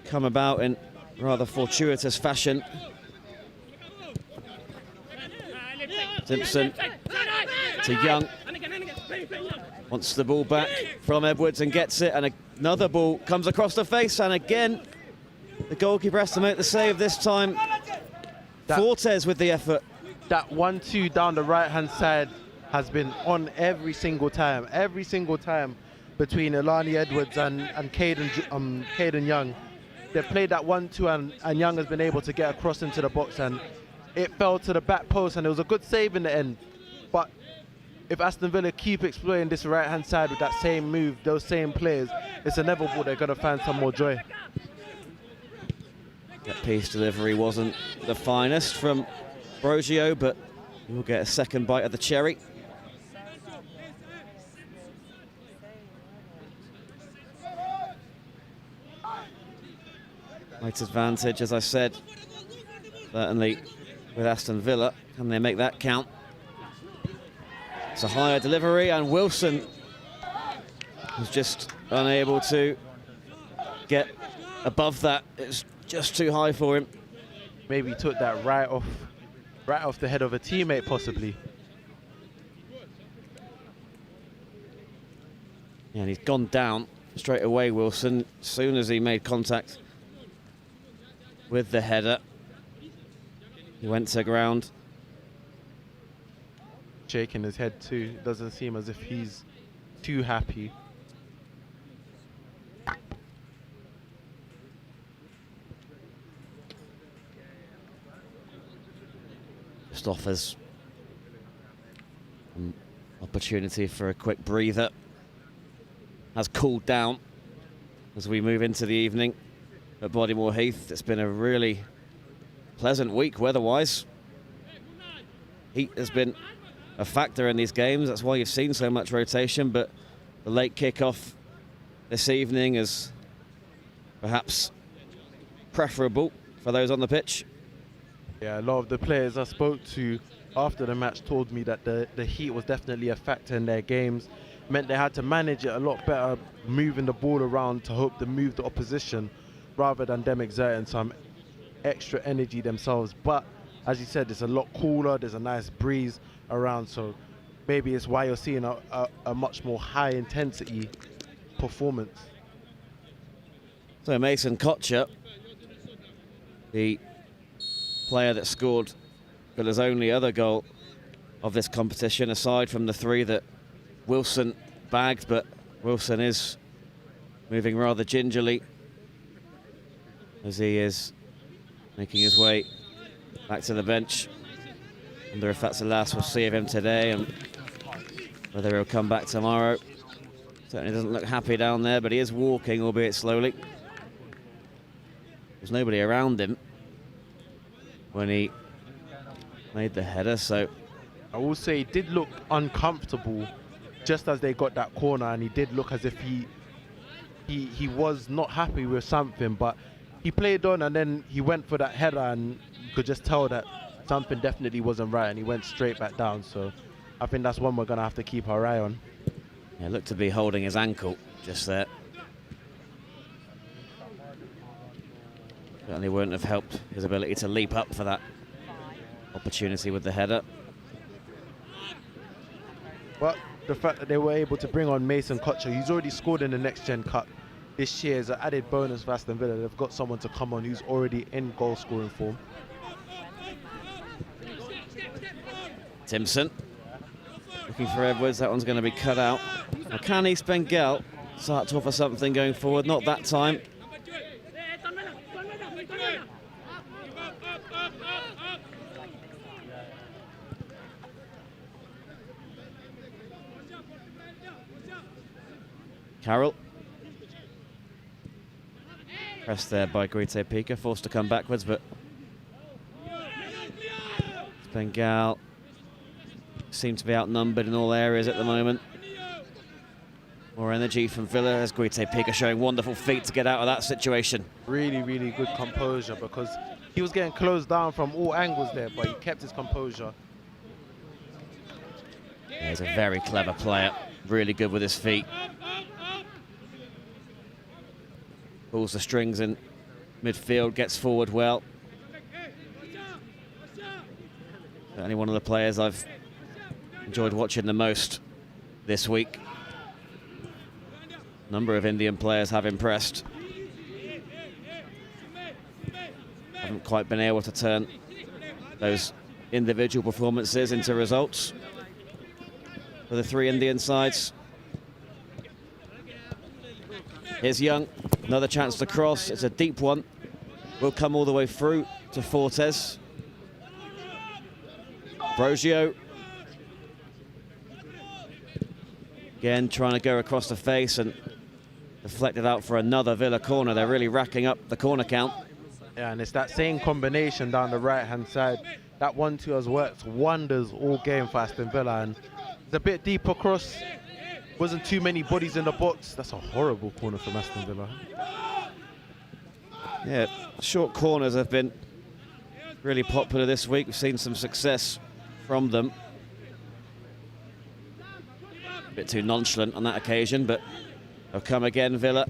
come about in rather fortuitous fashion. Simpson to Young. Wants the ball back from Edwards and gets it, and another ball comes across the face, and again the goalkeeper has to make the save this time. Fortes with the effort.
That 1-2 down the right-hand side has been on every single time between Elani Edwards and Caden Young. They've played that 1-2 and Young has been able to get across into the box, and it fell to the back post, and it was a good save in the end. But if Aston Villa keep exploring this right-hand side with that same move, those same players, it's inevitable they're going to find some more joy.
That piece delivery wasn't the finest from Brogio, but we'll get a second bite of the cherry. Height advantage, as I said, certainly with Aston Villa. Can they make that count? It's a higher delivery, and Wilson was just unable to get above that. It's just too high for him.
Maybe he took that right off the head of a teammate, possibly.
Yeah, and he's gone down straight away, Wilson, as soon as he made contact with the header. He went to ground.
Shaking his head too. Doesn't seem as if he's too happy.
Just offers an opportunity for a quick breather. Has cooled down as we move into the evening at Bodymore Heath. It's been a really pleasant week weather-wise. Heat has been a factor in these games. That's why you've seen so much rotation, but the late kickoff this evening is perhaps preferable for those on the pitch.
Yeah, a lot of the players I spoke to after the match told me that the heat was definitely a factor in their games. Meant they had to manage it a lot better, moving the ball around to hope to move the opposition rather than them exerting some extra energy themselves. But as you said, it's a lot cooler, there's a nice breeze around, so maybe it's why you're seeing a much more high intensity performance.
So Mason Kocher, the player that scored Villa's only other goal of this competition, aside from the three that Wilson bagged, but Wilson is moving rather gingerly as he is making his way back to the bench. I wonder if that's the last we'll see of him today and whether he'll come back tomorrow. Certainly doesn't look happy down there, but he is walking, albeit slowly. There's nobody around him when he made the header, so
I will say he did look uncomfortable just as they got that corner, and he did look as if he was not happy with something, but he played on and then he went for that header, and you could just tell that something definitely wasn't right, and he went straight back down. So I think that's one we're going to have to keep our eye on.
Yeah, looked to be holding his ankle just there. Certainly wouldn't have helped his ability to leap up for that opportunity with the header.
But the fact that they were able to bring on Mason Kocher, he's already scored in the Next Gen Cup this year, is an added bonus for Aston Villa. They've got someone to come on who's already in goal scoring form.
Simpson looking for Edwards. That one's going to be cut out. Now, can East Bengal start to offer something going forward? Not that time. Carroll. Pressed there by Guite Pica, forced to come backwards, but Bengal seem to be outnumbered in all areas at the moment. More energy from Villa as Guite Pica showing wonderful feet to get out of that situation.
Really, really good composure, because he was getting closed down from all angles there, but he kept his composure.
Yeah, he's a very clever player, really good with his feet. Pulls the strings in midfield, gets forward well. Certainly one of the players I've enjoyed watching the most this week. A number of Indian players have impressed. Haven't quite been able to turn those individual performances into results for the three Indian sides. Here's Young, another chance to cross. It's a deep one. Will come all the way through to Fortes. Brogio. Again, trying to go across the face and deflected out for another Villa corner. They're really racking up the corner count.
Yeah, and it's that same combination down the right-hand side. That 1-2 has worked wonders all game for Aston Villa, and it's a bit deeper cross. Wasn't too many bodies in the box. That's a horrible corner from Aston Villa.
Yeah, short corners have been really popular this week. We've seen some success from them. A bit too nonchalant on that occasion, but they'll come again, Villa.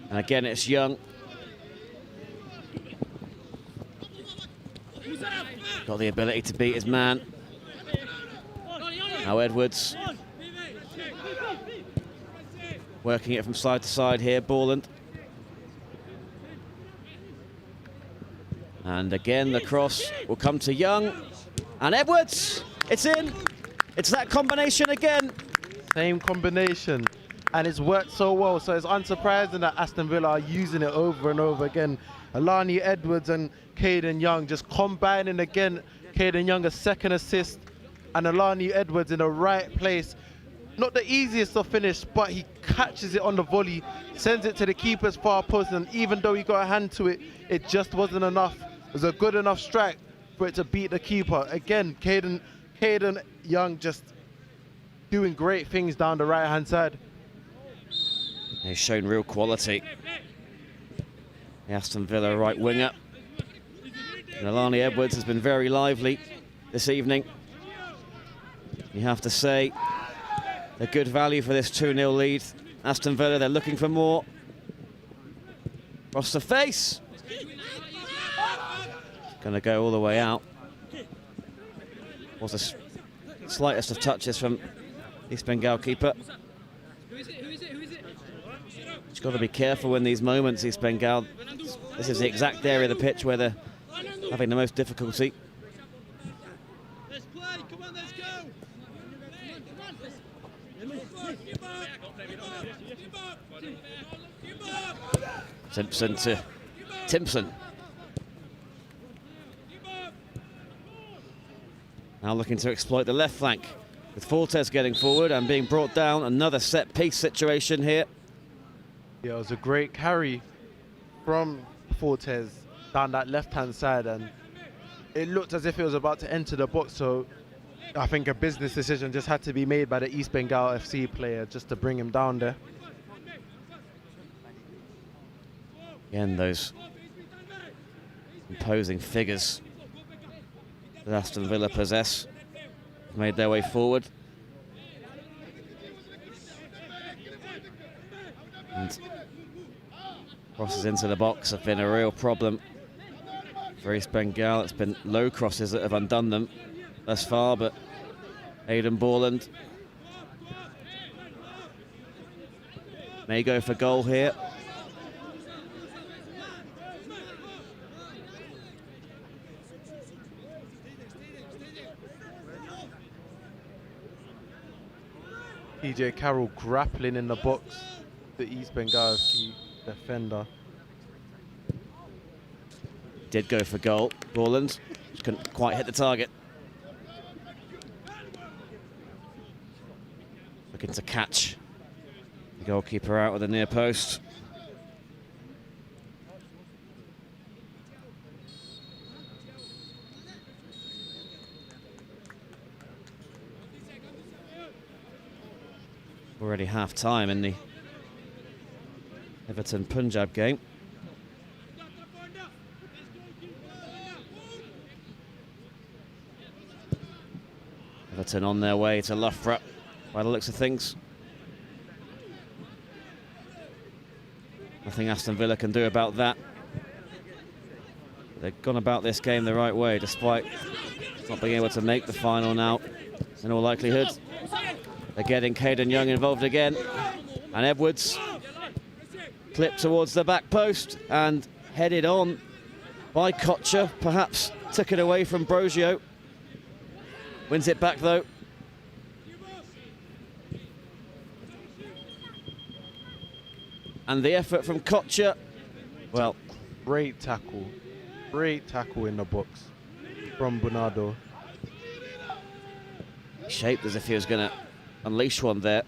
And again, it's Young. Got the ability to beat his man. Now Edwards. Working it from side to side here, Borland. And again, the cross will come to Young. And Edwards, it's in. It's that combination again.
Same combination. And it's worked so well, so it's unsurprising that Aston Villa are using it over and over again. Alani Edwards and Caden Young just combining again. Caden Young a second assist, and Alani Edwards in the right place. Not the easiest to finish, but he catches it on the volley, sends it to the keeper's far post, and even though he got a hand to it, it just wasn't enough. It was a good enough strike for it to beat the keeper. Again, Caden Young just doing great things down the right-hand side.
He's shown real quality. The Aston Villa right winger. And Alani Edwards has been very lively this evening. You have to say, a good value for this 2-0 lead. Aston Villa, they're looking for more. Across the face. Going to go all the way out. Was the slightest of touches from East Bengal keeper. Just got to be careful in these moments, East Bengal. This is the exact area of the pitch where they're having the most difficulty.
Let's play, come on, let's go.
Simpson to Timpson. Now looking to exploit the left flank with Fortes getting forward and being brought down. Another set piece situation here.
Yeah, it was a great carry from Fortes down that left-hand side, and it looked as if it was about to enter the box, so I think a business decision just had to be made by the East Bengal FC player just to bring him down there.
Again, those imposing figures that Aston Villa possess made their way forward. And crosses into the box have been a real problem for East Bengal. It's been low crosses that have undone them thus far, but Aidan Borland may go for goal here.
PJ Carroll grappling in the box, the East Bengal FC defender.
Did go for goal, Borland. Just couldn't quite hit the target. Looking to catch The goalkeeper out with the near post. Already half time in the Everton Punjab game. Everton on their way to Loughborough by the looks of things. Nothing Aston Villa can do about that. They've gone about this game the right way despite not being able to make the final now in all likelihood. They're getting Caden Young involved again, and Edwards clipped towards the back post and headed on by Kocher, perhaps took it away from Brogio. Wins it back though. And the effort from Kocher, well,
Great tackle in the box from Bernardo.
shaped as if he was going to unleash one there.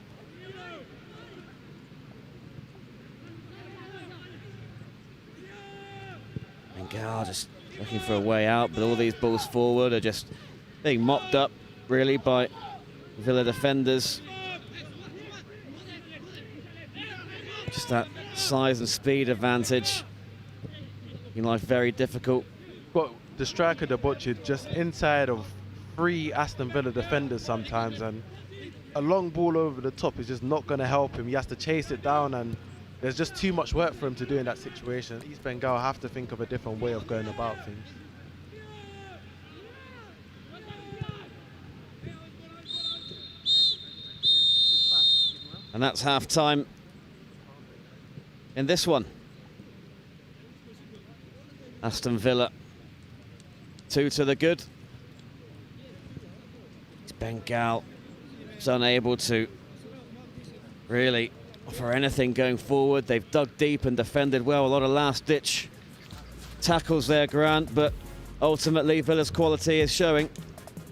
Bengal just looking for a way out, but all these balls forward are just being mopped up, really, by Villa defenders. Just that size and speed advantage making life very difficult.
Got the striker, the butcher, just inside of 3 Aston Villa defenders sometimes, and a long ball over the top is just not going to help him. He has to chase it down, and there's just too much work for him to do in that situation. East Bengal have to think of a different way of going about things.
And that's half-time in this one. Aston Villa 2 to the good. Bengal is unable to really offer anything going forward. They've dug deep and defended well. A lot of last-ditch tackles there, Grant, but ultimately Villa's quality is showing.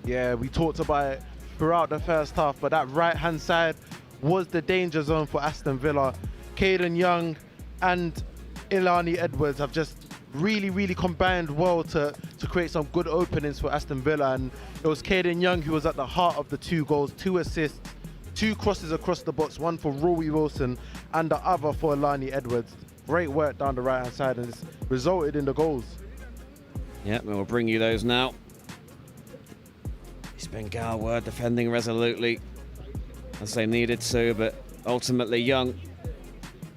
Yeah, we talked about it throughout the first half, but that right-hand side was the danger zone for Aston Villa. Caden Young and Ilani Edwards have just really combined well to create some good openings for Aston Villa, and it was Caden Young who was at the heart of the 2 goals, 2 assists, 2 crosses across the box, one for Rory Wilson and the other for Ilani Edwards. Great work down the right-hand side, and it's resulted in the goals.
Yeah, we'll bring you those now. East Bengal were defending resolutely as they needed to, but ultimately Young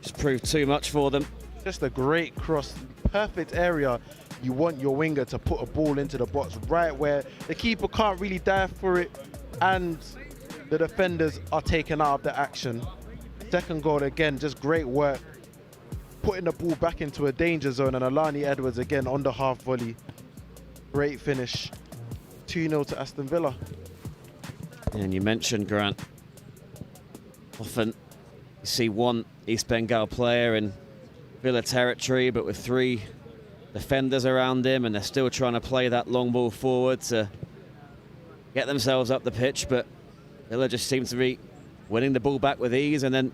just proved too much for them.
Just a great cross, perfect area. You want your winger to put a ball into the box right where the keeper can't really dive for it and the defenders are taken out of the action. Second goal again, just great work, putting the ball back into a danger zone, and Alani Edwards again on the half volley. Great finish. 2-0 to Aston Villa.
And you mentioned, Grant, often you see one East Bengal player in Villa territory, but with 3 defenders around him, and they're still trying to play that long ball forward to get themselves up the pitch, but Villa just seem to be winning the ball back with ease and then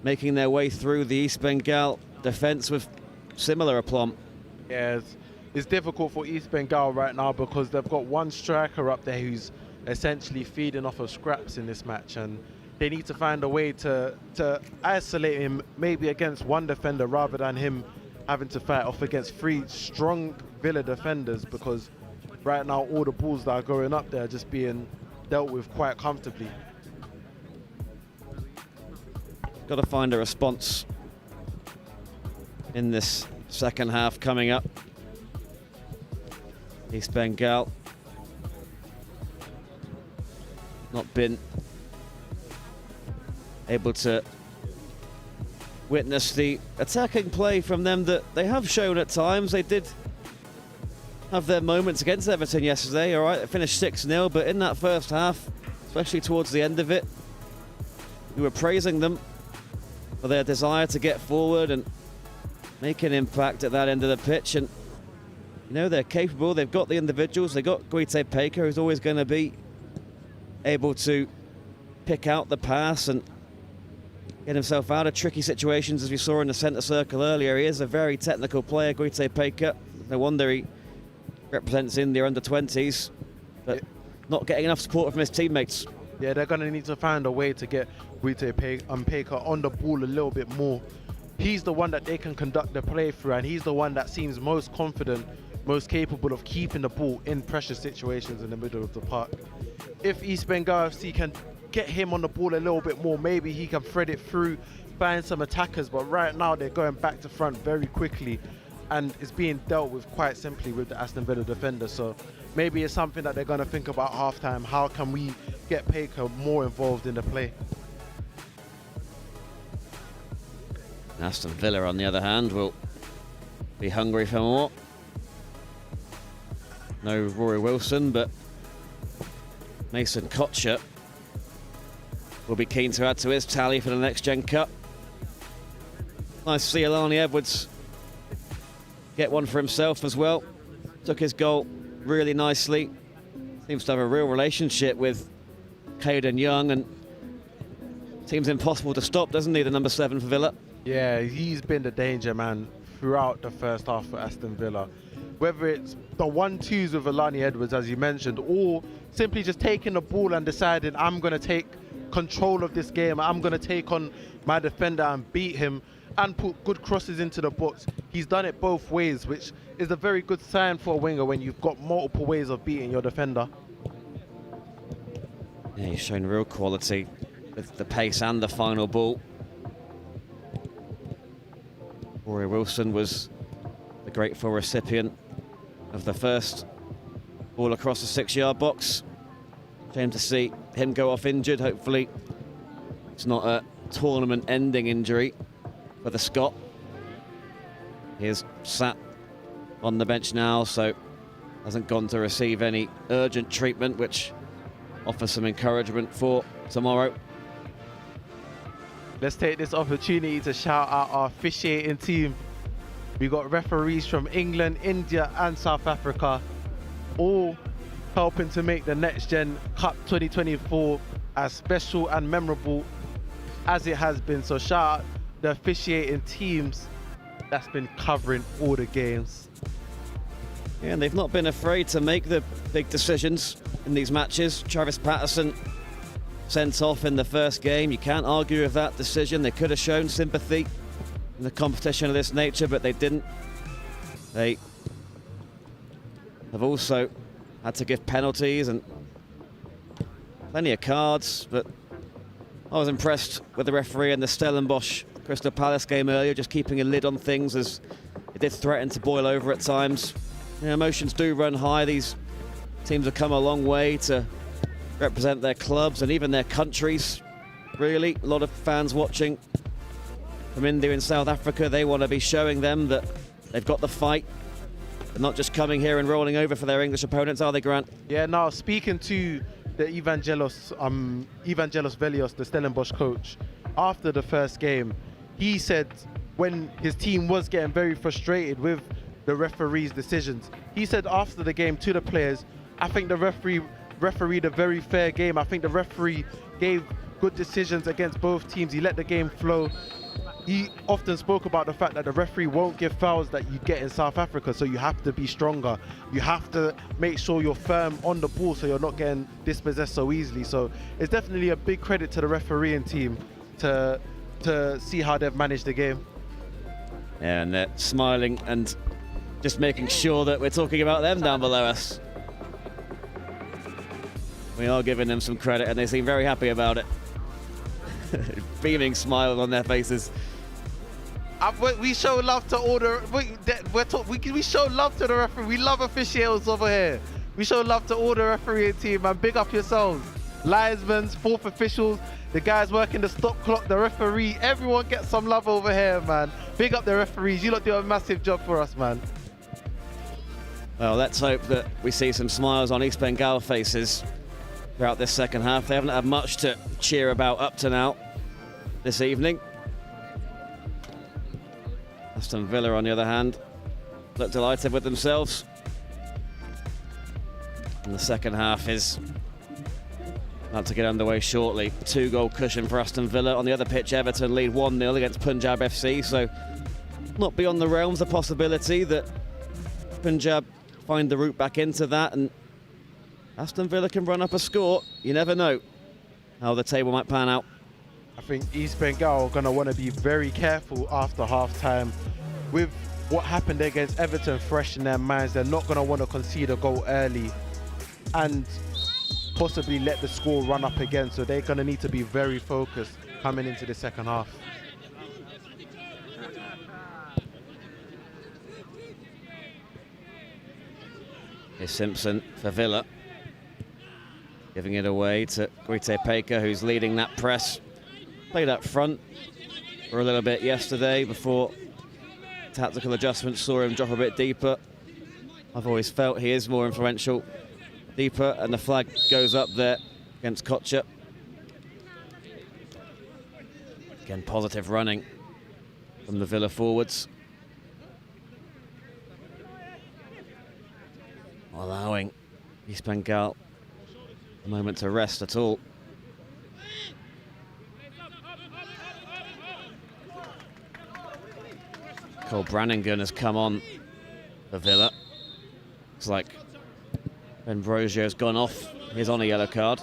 making their way through the East Bengal defence with similar aplomb.
Yeah, it's difficult for East Bengal right now because they've got one striker up there who's essentially feeding off of scraps in this match, and they need to find a way to isolate him, maybe against one defender rather than him having to fight off against 3 strong Villa defenders, because right now all the balls that are going up there are just being dealt with quite comfortably.
Got to find a response in this second half coming up. East Bengal not been able to witness the attacking play from them that they have shown at times. They did have their moments against Everton yesterday, all right, they finished 6-0, but in that first half, especially towards the end of it, we were praising them for their desire to get forward and make an impact at that end of the pitch. And you know, they're capable, they've got the individuals, they've got Guite Peka, who's always going to be able to pick out the pass and get himself out of tricky situations, as we saw in the centre circle earlier. He is a very technical player, Guite Peka. No wonder he represents India under 20s, but not getting enough support from his teammates.
Yeah, they're going to need to find a way to get Guite Peka on the ball a little bit more. He's the one that they can conduct the play through, and he's the one that seems most confident, most capable of keeping the ball in pressure situations in the middle of the park. If East Bengal FC can get him on the ball a little bit more, maybe he can thread it through, find some attackers, but right now they're going back to front very quickly, and it's being dealt with quite simply with the Aston Villa defender. So maybe it's something that they're going to think about halftime. How can we get Peka more involved in the play?
Aston Villa, on the other hand, will be hungry for more. No Rory Wilson, but Mason Kocher will be keen to add to his tally for the Next Gen Cup. Nice to see Alani Edwards get one for himself as well. Took his goal really nicely. Seems to have a real relationship with Caden Young, and seems impossible to stop, doesn't he, the number 7 for Villa?
Yeah, he's been the danger man throughout the first half for Aston Villa. Whether it's the 1-2s with Alani Edwards, as you mentioned, or simply just taking the ball and deciding, I'm going to take control of this game, I'm going to take on my defender and beat him and put good crosses into the box. He's done it both ways, which is a very good sign for a winger when you've got multiple ways of beating your defender.
Yeah, he's shown real quality with the pace and the final ball. Rory Wilson was the grateful recipient of the first ball across the 6-yard box. Shame to see him go off injured. Hopefully it's not a tournament-ending injury for the Scot. He is sat on the bench now, so hasn't gone to receive any urgent treatment, which offers some encouragement for tomorrow.
Let's take this opportunity to shout out our officiating team. We got referees from England, India and South Africa, all helping to make the Next Gen Cup 2024 as special and memorable as it has been. So shout out the officiating teams that's been covering all the games.
Yeah, and they've not been afraid to make the big decisions in these matches. Travis Patterson sent off in the first game. You can't argue with that decision. They could have shown sympathy in a competition of this nature, but they didn't. They have also had to give penalties and plenty of cards, but I was impressed with the referee in the Stellenbosch Crystal Palace game earlier, just keeping a lid on things as it did threaten to boil over at times. You know, emotions do run high. These teams have come a long way to represent their clubs and even their countries, really. A lot of fans watching from India and South Africa. They want to be showing them that they've got the fight. They're not just coming here and rolling over for their English opponents, are they, Grant?
Yeah, now speaking to the Evangelos Velios, the Stellenbosch coach, after the first game, he said when his team was getting very frustrated with the referee's decisions, he said after the game to the players, I think the referee refereed a very fair game. I think the referee gave good decisions against both teams. He let the game flow. He often spoke about the fact that the referee won't give fouls that you get in South Africa, so you have to be stronger. You have to make sure you're firm on the ball so you're not getting dispossessed so easily. So it's definitely a big credit to the refereeing team to see how they've managed the game.
Yeah, and they're smiling and just making sure that we're talking about them down below us. We are giving them some credit and they seem very happy about it. Beaming smiles on their faces.
We show love to all the we show love to the referee. We love officials over here. We show love to all the refereeing team, man. Big up yourselves. Linesmen, fourth officials, the guys working the stop clock, the referee. Everyone gets some love over here, man. Big up the referees. You lot do a massive job for us, man.
Well, let's hope that we see some smiles on East Bengal faces throughout this second half. They haven't had much to cheer about up to now this evening. Aston Villa, on the other hand, look delighted with themselves. And the second half is About to get underway shortly. 2-goal cushion for Aston Villa. On the other pitch, Everton lead 1-0 against Punjab FC, so not beyond the realms the possibility that Punjab find the route back into that, and Aston Villa can run up a score. You never know how the table might pan out.
I think East Bengal are going to want to be very careful after half-time. With what happened against Everton fresh in their minds, they're not going to want to concede a goal early and possibly let the score run up again, so they're going to need to be very focused coming into the second half.
Here's Simpson for Villa, giving it away to Grite Peka, who's leading that press. Played up front for a little bit yesterday before tactical adjustments saw him drop a bit deeper. I've always felt he is more influential deeper, and the flag goes up there against Kocher. Again, positive running from the Villa forwards, allowing East Bengal a moment to rest at all. Cole Brannigan has come on for Villa. Looks like Ambrosio's gone off. He's on a yellow card.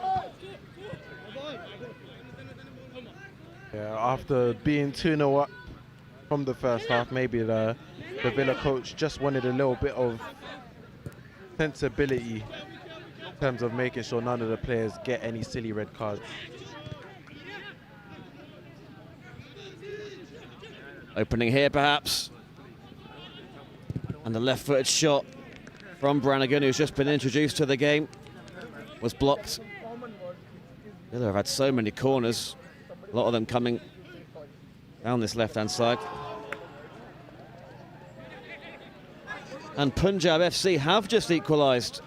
Yeah, after being 2-0 up from the first half, maybe the Villa coach just wanted a little bit of sensibility in terms of making sure none of the players get any silly red cards.
Opening here, perhaps. And the left-footed shot from Brannigan, who's just been introduced to the game, was blocked. Villa have had so many corners, a lot of them coming down this left-hand side. And Punjab FC have just equalised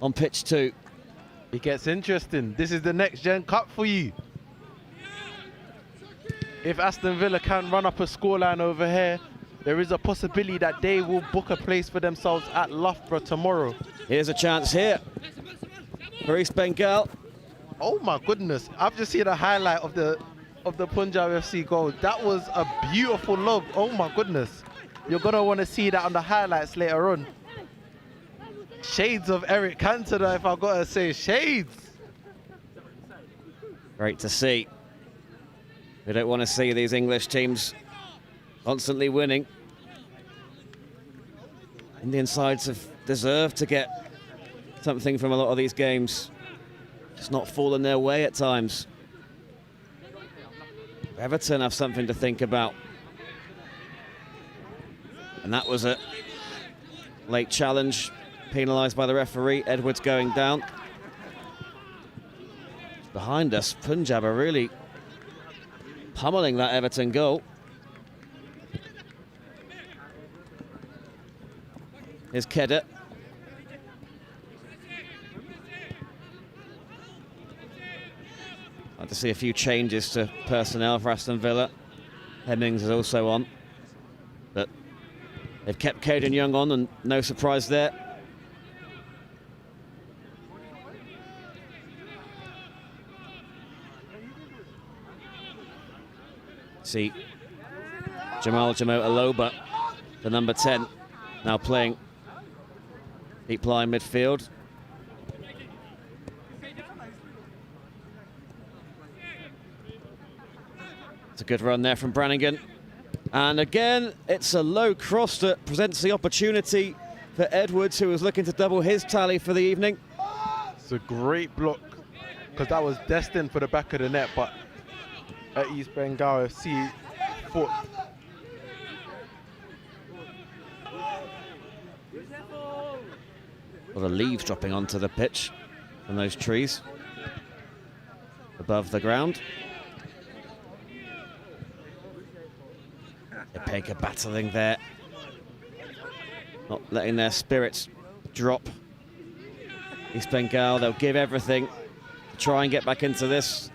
on pitch 2.
It gets interesting. This is the next gen cup for you. If Aston Villa can run up a scoreline over here, there is a possibility that they will book a place for themselves at Loughborough tomorrow.
Here's a chance here for East Bengal.
Oh my goodness, I've just seen a highlight of the Punjab FC goal. That was a beautiful lob. Oh my goodness. You're gonna want to see that on the highlights later on. Shades of Eric Cantona, if I've got to say, shades.
Great to see. We don't want to see these English teams constantly winning. Indian sides have deserved to get something from a lot of these games. Just not fallen their way at times. Everton have something to think about. And that was a late challenge, penalised by the referee. Edwards going down. Behind us, Punjab are really pummeling that Everton goal. Here's Kedder. Like to see a few changes to personnel for Aston Villa. Hemmings is also on, but they've kept Caden Young on, and no surprise there. See Jamal Jamo Aloba, the number 10, now playing deep line midfield. It's a good run there from Brannigan. And again, it's a low cross that presents the opportunity for Edwards, who was looking to double his tally for the evening.
It's a great block, because that was destined for the back of the net, but at East Bengal FC foot.
A lot of leaves dropping onto the pitch from those trees above the ground. Ipeka battling there, not letting their spirits drop. East Bengal, they'll give everything to try and get back into this.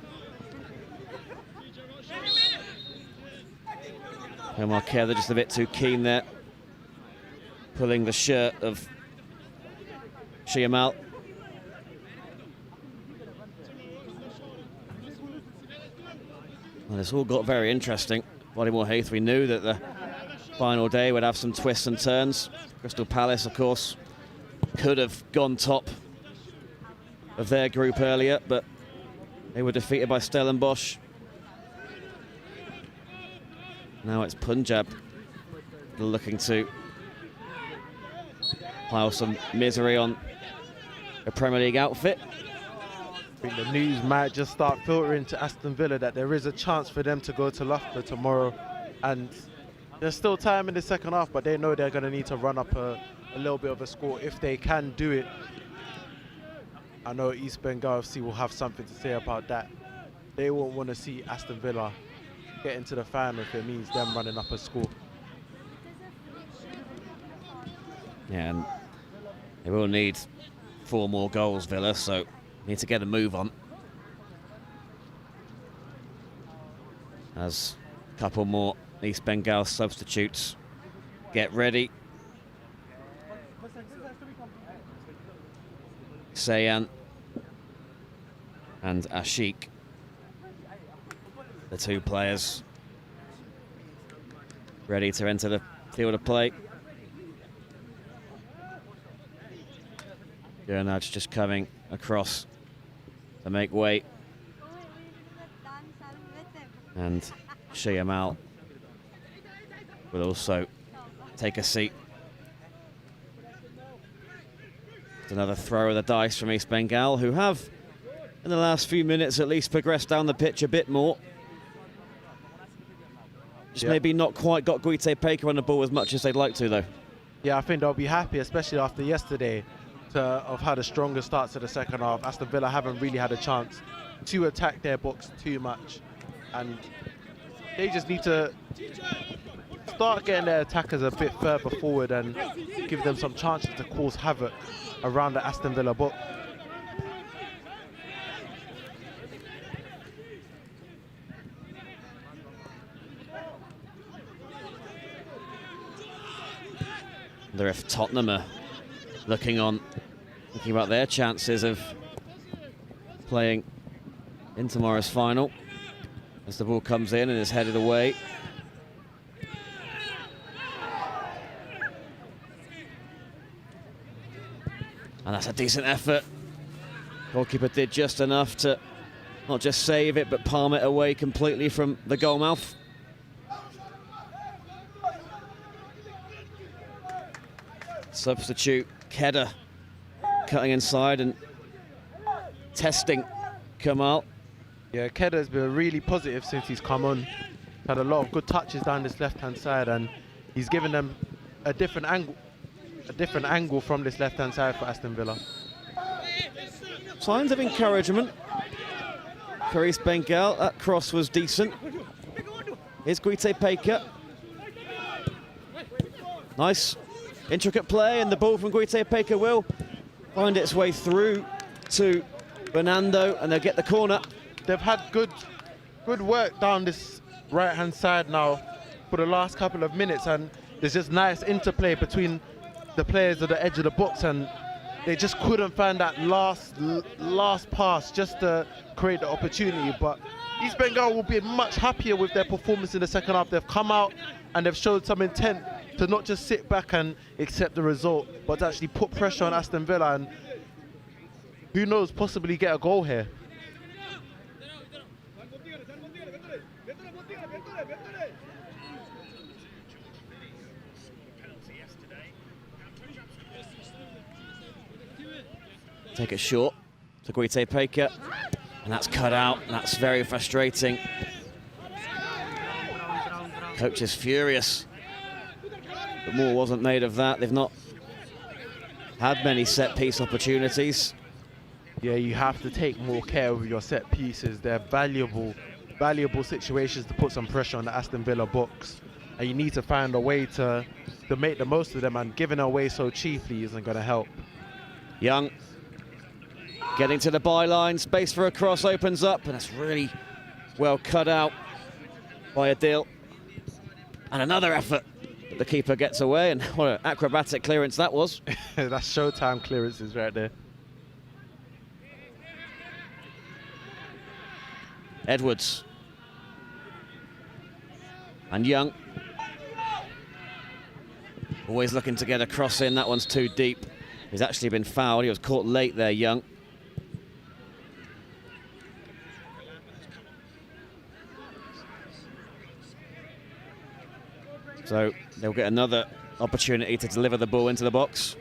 Omar Kerr, just a bit too keen there, pulling the shirt of Shiamal. Well, it's all got very interesting. Bodymore Heath, we knew that the final day would have some twists and turns. Crystal Palace, of course, could have gone top of their group earlier, but they were defeated by Stellenbosch. Now it's Punjab looking to pile some misery on a Premier League outfit.
I think the news might just start filtering to Aston Villa that there is a chance for them to go to Loughborough tomorrow, and there's still time in the second half, but they know they're going to need to run up a little bit of a score if they can do it. I know East Bengal FC will have something to say about that. They won't want to see Aston Villa get into the final if it means them running up a score.
Yeah, and they will need 4 more goals, Villa, so need to get a move on. As a couple more East Bengal substitutes get ready. Sayan and Ashik, the 2 players ready to enter the field of play. Gurnage just coming across to make way. And Shiamal will also take a seat. It's another throw of the dice from East Bengal, who have, in the last few minutes at least, progressed down the pitch a bit more. Just maybe not quite got Guite Paker on the ball as much as they'd like to, though.
Yeah, I think they'll be happy, especially after yesterday, to have had a stronger start to the second half. Aston Villa haven't really had a chance to attack their box too much, and they just need to start getting their attackers a bit further forward and give them some chances to cause havoc around the Aston Villa box.
I wonder if Tottenham are looking about their chances of playing in tomorrow's final as the ball comes in and is headed away. And that's a decent effort. Goalkeeper did just enough to not just save it, but palm it away completely from the goalmouth. Substitute Kedda cutting inside and testing Kamal.
Yeah, Kedda's been really positive since he's come on. Had a lot of good touches down this left-hand side, and he's given them a different angle from this left-hand side for Aston Villa.
Signs of encouragement for East Bengal. That cross was decent. Here's Guite Paker. Nice intricate play, and the ball from Guite Paker will find its way through to Fernando, and they'll get the corner.
They've had good work down this right-hand side now for the last couple of minutes, and there's just nice interplay between the players at the edge of the box, and they just couldn't find that last pass just to create the opportunity. But East Bengal will be much happier with their performance in the second half. They've come out and they've showed some intent to not just sit back and accept the result, but to actually put pressure on Aston Villa, and who knows, possibly get a goal here.
Take it short to Guite Paker, and that's cut out. That's very frustrating. Coach is furious, but more wasn't made of that. They've not had many set-piece opportunities.
Yeah, you have to take more care with your set pieces. They're valuable situations to put some pressure on the Aston Villa box, and you need to find a way to make the most of them, and giving away so cheaply isn't going to help.
Young getting to the byline, space for a cross opens up, and it's really well cut out by Adil. And another effort, but the keeper gets away, and what an acrobatic clearance that was.
That's Showtime clearances right there.
Edwards And Young. Always looking to get a cross in. That one's too deep. He's actually been fouled. He was caught late there, Young. So they'll get another opportunity to deliver the ball into the box.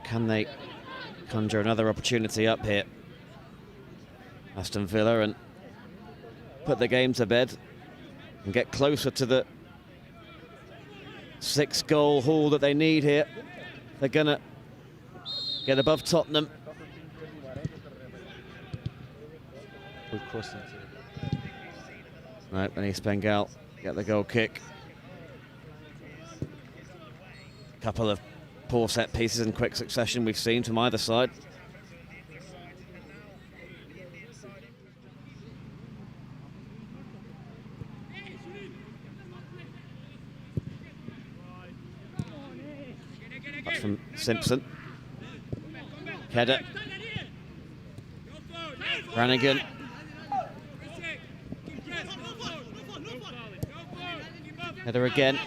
Can they conjure another opportunity up here, Aston Villa, and put the game to bed and get closer to the 6-goal haul that they need here? They're gonna get above Tottenham.
Good cross into it.
Right, and East Bengal get the goal kick. Couple of poor set pieces in quick succession we've seen from either side. That's from Simpson. Header. Brannigan. Header again.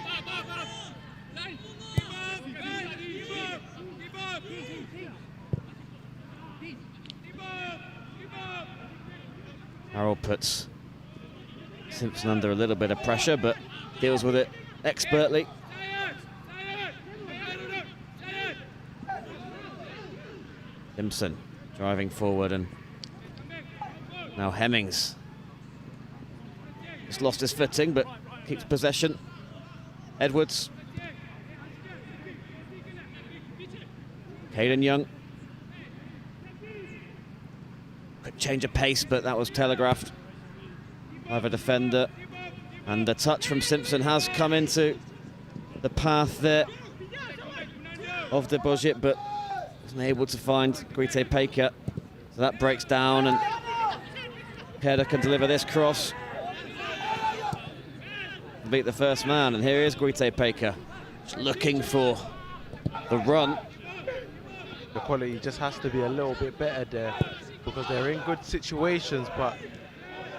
Harold puts Simpson under a little bit of pressure, but deals with it expertly. Simpson driving forward, and now Hemmings. He's lost his footing, but keeps possession. Edwards. Caden Young. Quick change of pace, but that was telegraphed by the defender. And the touch from Simpson has come into the path there of the budget, but wasn't able to find Guite Paker. So that breaks down, and Header can deliver this cross. Beat the first man, and here is Guite Paker, just looking for the run.
The quality just has to be a little bit better there, because they're in good situations, but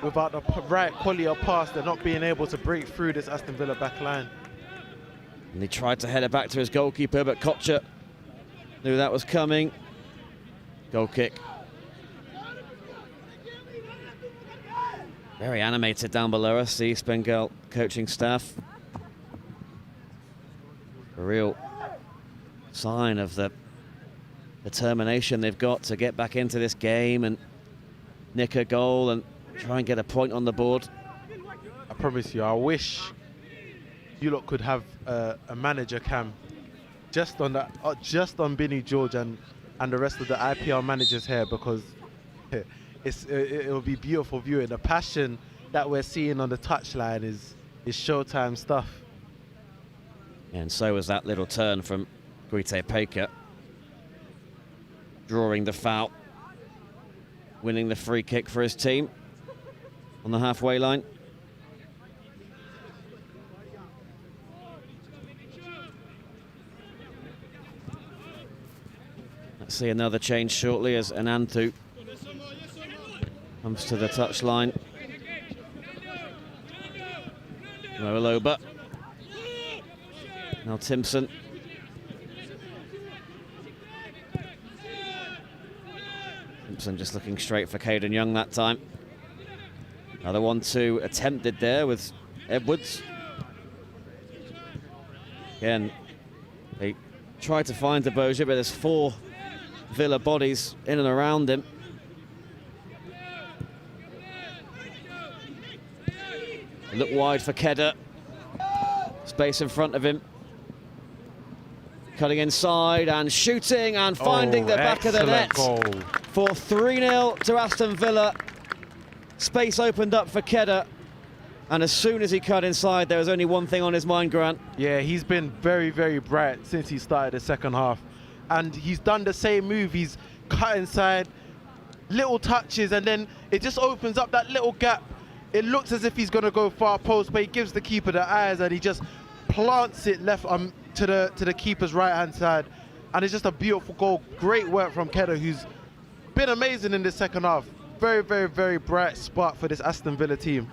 without the right quality of pass, they're not being able to break through this Aston Villa back line.
And he tried to head it back to his goalkeeper, but Kocher knew that was coming. Goal kick. Very animated down below us, the East Bengal coaching staff. A real sign of the determination they've got to get back into this game and nick a goal and try and get a point on the board.
I promise you, I wish you lot could have a manager cam just on that, just on Binny George and the rest of the IPL managers here, because it'll be beautiful viewing. The passion that we're seeing on the touchline is showtime stuff.
And so was that little turn from Guite Paker, drawing the foul, winning the free kick for his team on the halfway line. Let's see another change shortly as Ananthu comes to the touchline. Moaloba. Now Timpson. Timpson just looking straight for Caden Young that time. Another 1-2 attempted there with Edwards. Again, they tried to find Deboja, but there's 4 Villa bodies in and around him. Look wide for Kedder. Space in front of him. Cutting inside and shooting and finding the back of the net
goal
for 3-0 to Aston Villa. Space opened up for Kedder, and as soon as he cut inside, there was only one thing on his mind, Grant.
Yeah, he's been very, very bright since he started the second half. And he's done the same move. He's cut inside, little touches, and then it just opens up that little gap. It looks as if he's going to go far post, but he gives the keeper the eyes, and he just plants it left to the keeper's right-hand side, and it's just a beautiful goal. Great work from Kedda, who's been amazing in the second half. Very, very, very bright spot for this Aston Villa team.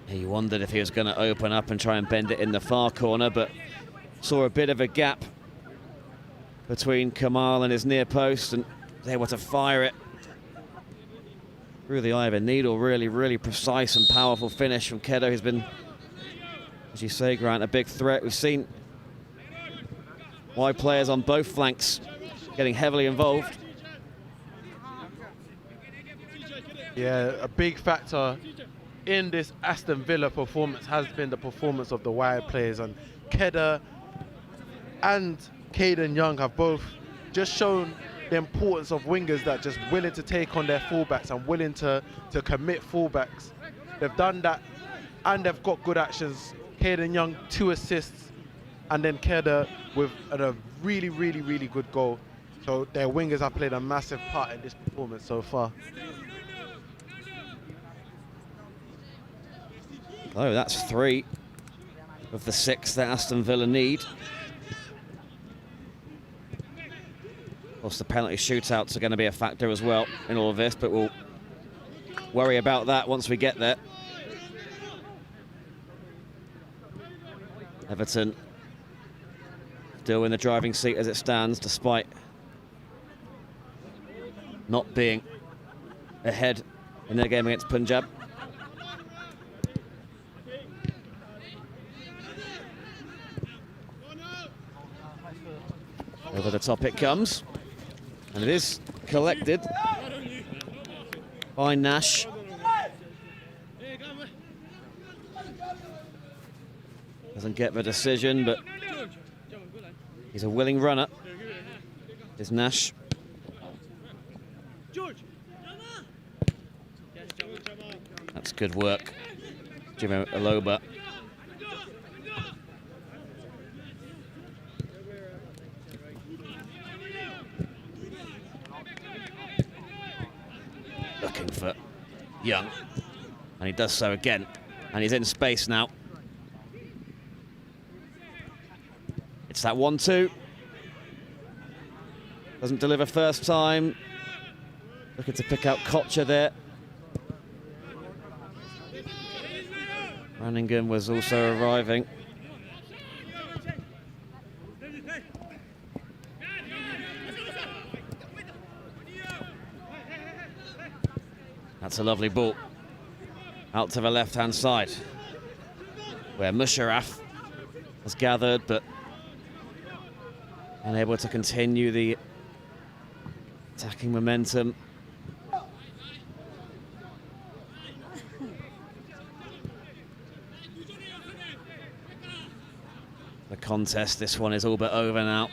He wondered if he was going to open up and try and bend it in the far corner, but saw a bit of a gap between Kamal and his near post, and was able to fire it through the eye of a needle. Really, really precise and powerful finish from Kedda, who's been, as you say, Grant, a big threat. We've seen wide players on both flanks getting heavily involved.
Yeah, a big factor in this Aston Villa performance has been the performance of the wide players, and Kedda and Caden Young have both just shown the importance of wingers that just willing to take on their fullbacks and willing to commit fullbacks. They've done that, and they've got good actions. Caden Young, 2 assists, and then Kedda with a really, really, really good goal. So their wingers have played a massive part in this performance so far.
Oh, that's 3 of the 6 that Aston Villa need. Of course, the penalty shootouts are going to be a factor as well in all of this, but we'll worry about that once we get there. Everton still in the driving seat as it stands, despite not being ahead in their game against Punjab. Over the top it comes, and it is collected by Nash. Doesn't get the decision, but he's a willing runner, is Nash. That's good work, Jimmy Aloba. Looking for Young, and he does so again, and he's in space now. It's that 1-2. Doesn't deliver first time. Looking to pick out Kocher there. Branningham was also arriving. That's a lovely ball out to the left-hand side, where Musharraf has gathered, but unable to continue the attacking momentum. The contest, this one is all but over now.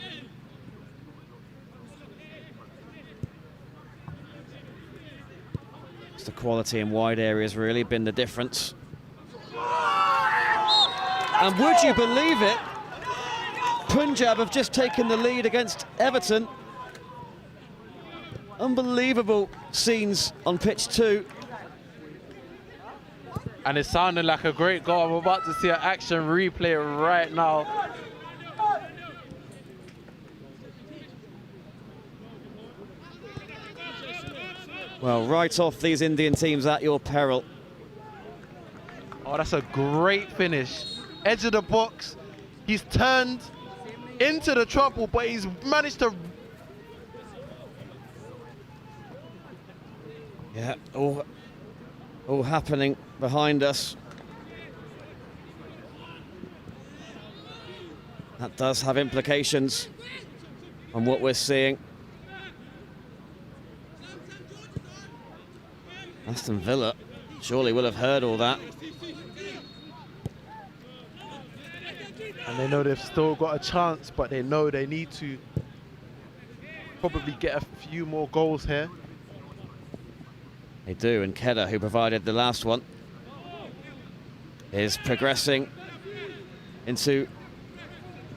The quality in wide areas really been the difference. And would you believe it, Punjab have just taken the lead against Everton. Unbelievable scenes on pitch 2.
And it sounded like a great goal. I'm about to see an action replay right now.
Well, right off these Indian teams at your peril.
Oh, that's a great finish. Edge of the box. He's turned into the trouble, but he's managed to...
Yeah, all happening behind us. That does have implications on what we're seeing. Aston Villa surely will have heard all that.
And they know they've still got a chance, but they know they need to probably get a few more goals here.
They do, and Kedda, who provided the last one, is progressing into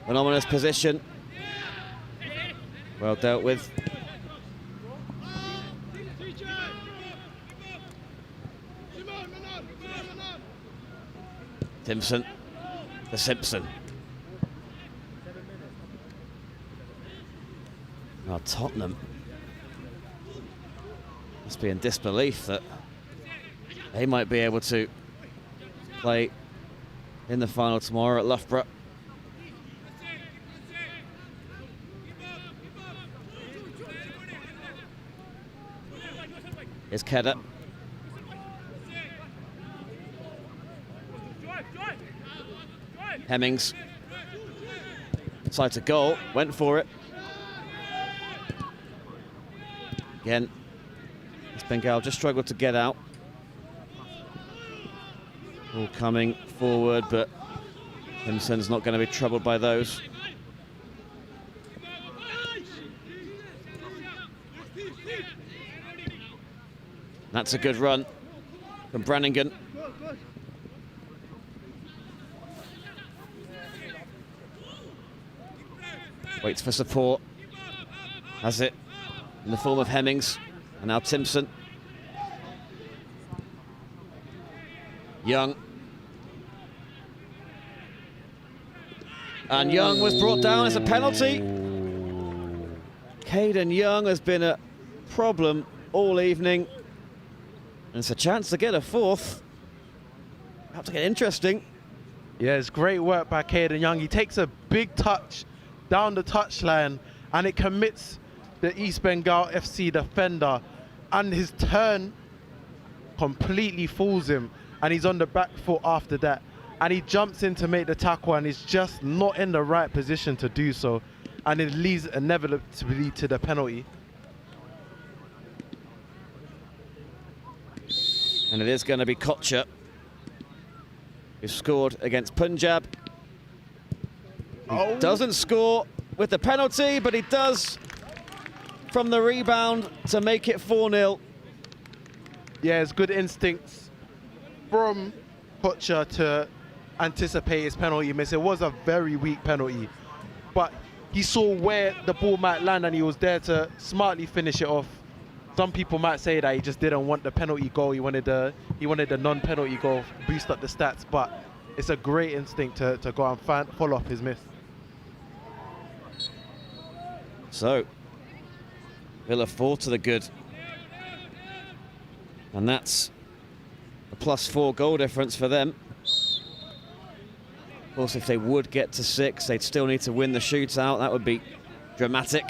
an ominous position. Well dealt with. Timpson for Simpson. Now Tottenham must be in disbelief that they might be able to play in the final tomorrow at Loughborough. Here's Kedder. Hemmings. Side to goal, went for it. Again, Bengal just struggled to get out. All coming forward, but Simpson's not going to be troubled by those. That's a good run from Brannigan. Waits for support. Has it in the form of Hemmings. And now Simpson. Young. And Young was brought down as a penalty. Caden Young has been a problem all evening. And it's a chance to get a fourth. About to get interesting.
Yeah, it's great work by Caden Young. He takes a big touch down the touchline and it commits the East Bengal FC defender, and his turn completely fools him and he's on the back foot after that, and he jumps in to make the tackle and he's just not in the right position to do so, and it leads inevitably to the penalty.
And it is going to be Kocher who scored against Punjab. He doesn't score with the penalty, but he does from the rebound to make it 4-0.
Yeah, it's good instincts from Kocher to anticipate his penalty miss. It was a very weak penalty, but he saw where the ball might land and he was there to smartly finish it off. Some people might say that he just didn't want the penalty goal. He wanted the non-penalty goal, boost up the stats, but it's a great instinct to go and follow up his miss.
So, Villa 4 to the good. And that's a +4 goal difference for them. Of course, if they would get to 6, they'd still need to win the shootout. That would be dramatic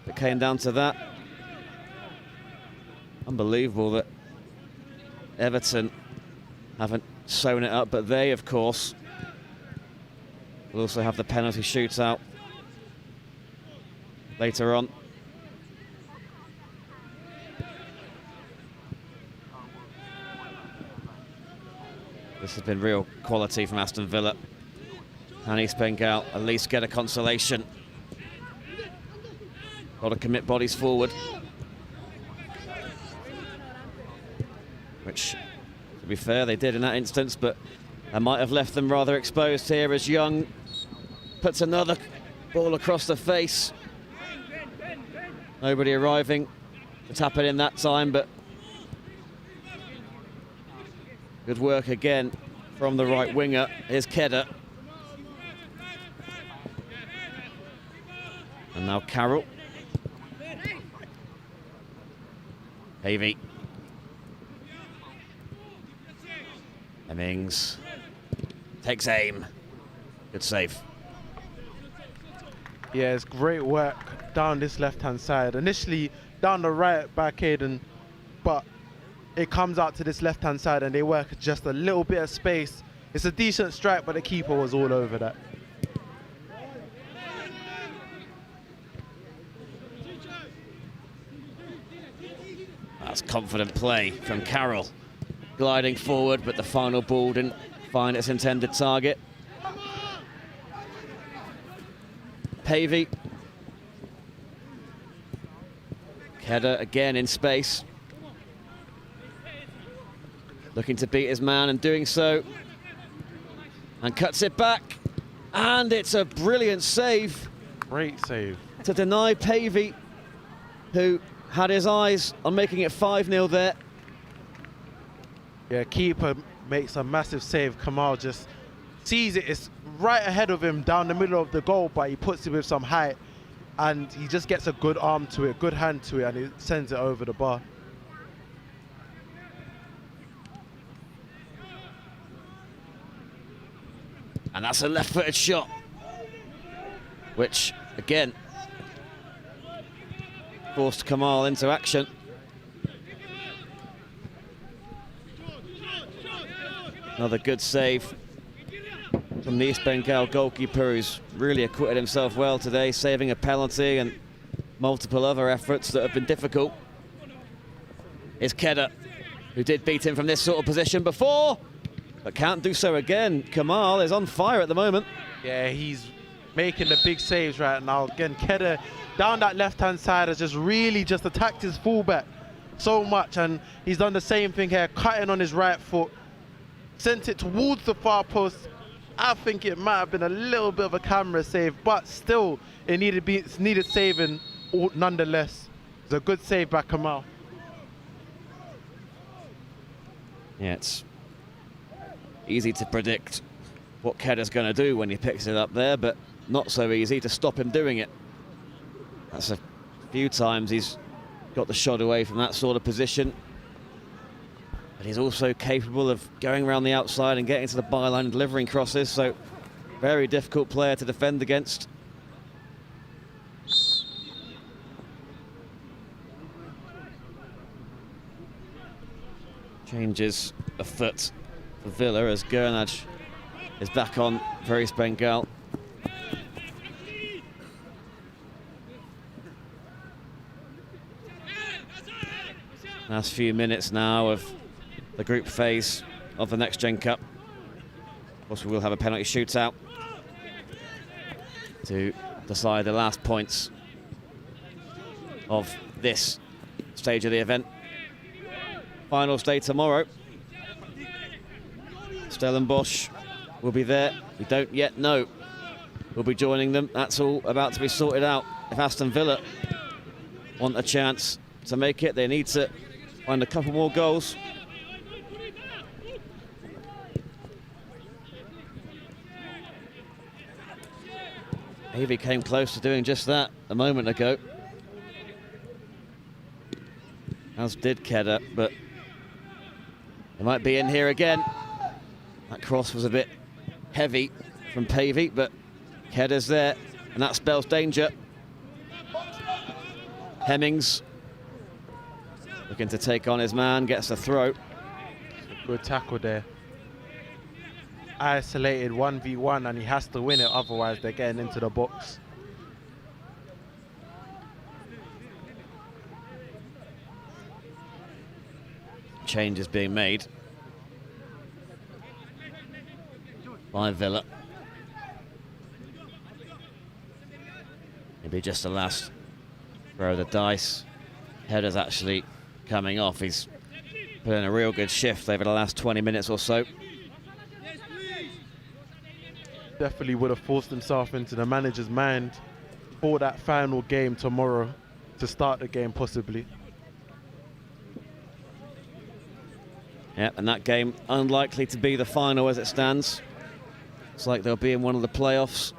if it came down to that. Unbelievable that Everton haven't sewn it up, but they, of course, will also have the penalty shootout later on. This has been real quality from Aston Villa. And East Bengal at least get a consolation. Got to commit bodies forward. Which, to be fair, they did in that instance, but that might have left them rather exposed here as Young puts another ball across the face. Nobody arriving to tap it in that time, but good work again from the right winger. Here's Kedder. And now Carroll. Havey. Hemmings takes aim. Good save.
Yeah, it's great work down this left-hand side. Initially down the right by Caden, but it comes out to this left-hand side and they work just a little bit of space. It's a decent strike, but the keeper was all over that.
That's confident play from Carroll. Gliding forward, but the final ball didn't find its intended target. Pavey. Kedder again in space. Looking to beat his man and doing so. And cuts it back. And it's a brilliant save.
Great save.
To deny Pavey, who had his eyes on making it 5-0 there.
Yeah, keeper makes a massive save. Kamal just sees it, it's right ahead of him down the middle of the goal, but he puts it with some height and he just gets a good arm to it, good hand to it, and he sends it over the bar.
And that's a left-footed shot, which, again, forced Kamal into action. Another good save from the East Bengal goalkeeper, who's really acquitted himself well today, saving a penalty and multiple other efforts that have been difficult. Is Kedda, who did beat him from this sort of position before, but can't do so again. Kamal is on fire at the moment.
Yeah, he's making the big saves right now. Again, Kedda down that left-hand side has really just attacked his fullback so much, and he's done the same thing here, cutting on his right foot, sent it towards the far post. I think it might have been a little bit of a camera save, but still, it needed saving nonetheless. It's a good save by Kamal.
Yeah, it's easy to predict what Kedda's going to do when he picks it up there, but not so easy to stop him doing it. That's a few times he's got the shot away from that sort of position. But he's also capable of going around the outside and getting to the byline and delivering crosses, so very difficult player to defend against. Changes a foot for Villa as Gurnaj is back on for East Bengal. Last few minutes now of the group phase of the Next Gen Cup. Of course, we will have a penalty shootout to decide the last points of this stage of the event. Finals day tomorrow. Stellenbosch will be there. We don't yet know who'll be joining them. That's all about to be sorted out. If Aston Villa want a chance to make it, they need to find a couple more goals. He came close to doing just that a moment ago, as did Kedda, but they might be in here again. That cross was a bit heavy from Pavey, but Kedda's there, and that spells danger. Hemmings looking to take on his man, gets a throw.
Good tackle there. Isolated 1v1, and he has to win it, otherwise they're getting into the box.
Change is being made by Villa. Maybe just the last throw of the dice. Header's actually coming off. He's put in a real good shift over the last 20 minutes or so.
Definitely would have forced himself into the manager's mind for that final game tomorrow, to start the game possibly.
Yeah, and that game unlikely to be the final as it stands. It's like they'll be in one of the playoffs.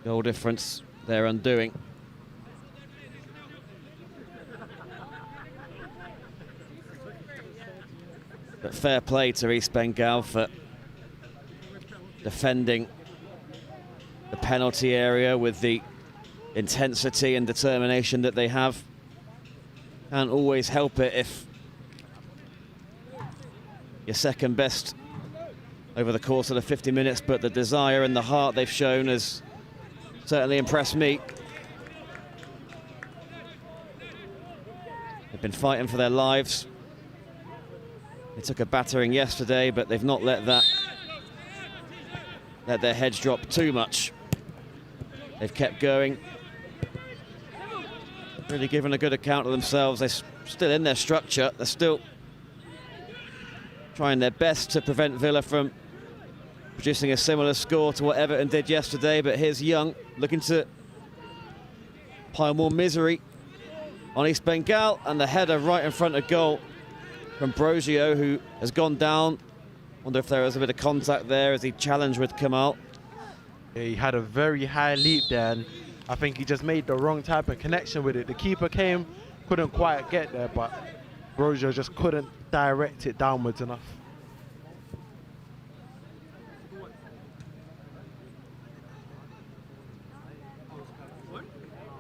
Goal difference they're undoing. But fair play to East Bengal for defending the penalty area with the intensity and determination that they have. Can't always help it if you're second best over the course of the 50 minutes, but the desire and the heart they've shown has certainly impressed me. They've been fighting for their lives. They took a battering yesterday, but they've not let their heads drop too much. They've kept going. Really given a good account of themselves. They're still in their structure. They're still trying their best to prevent Villa from producing a similar score to what Everton did yesterday. But here's Young looking to pile more misery on East Bengal, and the header right in front of goal from Brogio, who has gone down Wonder if there was a bit of contact there as he challenged with Kamal.
Yeah, he had a very high leap there, and I think he just made the wrong type of connection with it. The keeper came, couldn't quite get there, but Brozier just couldn't direct it downwards enough.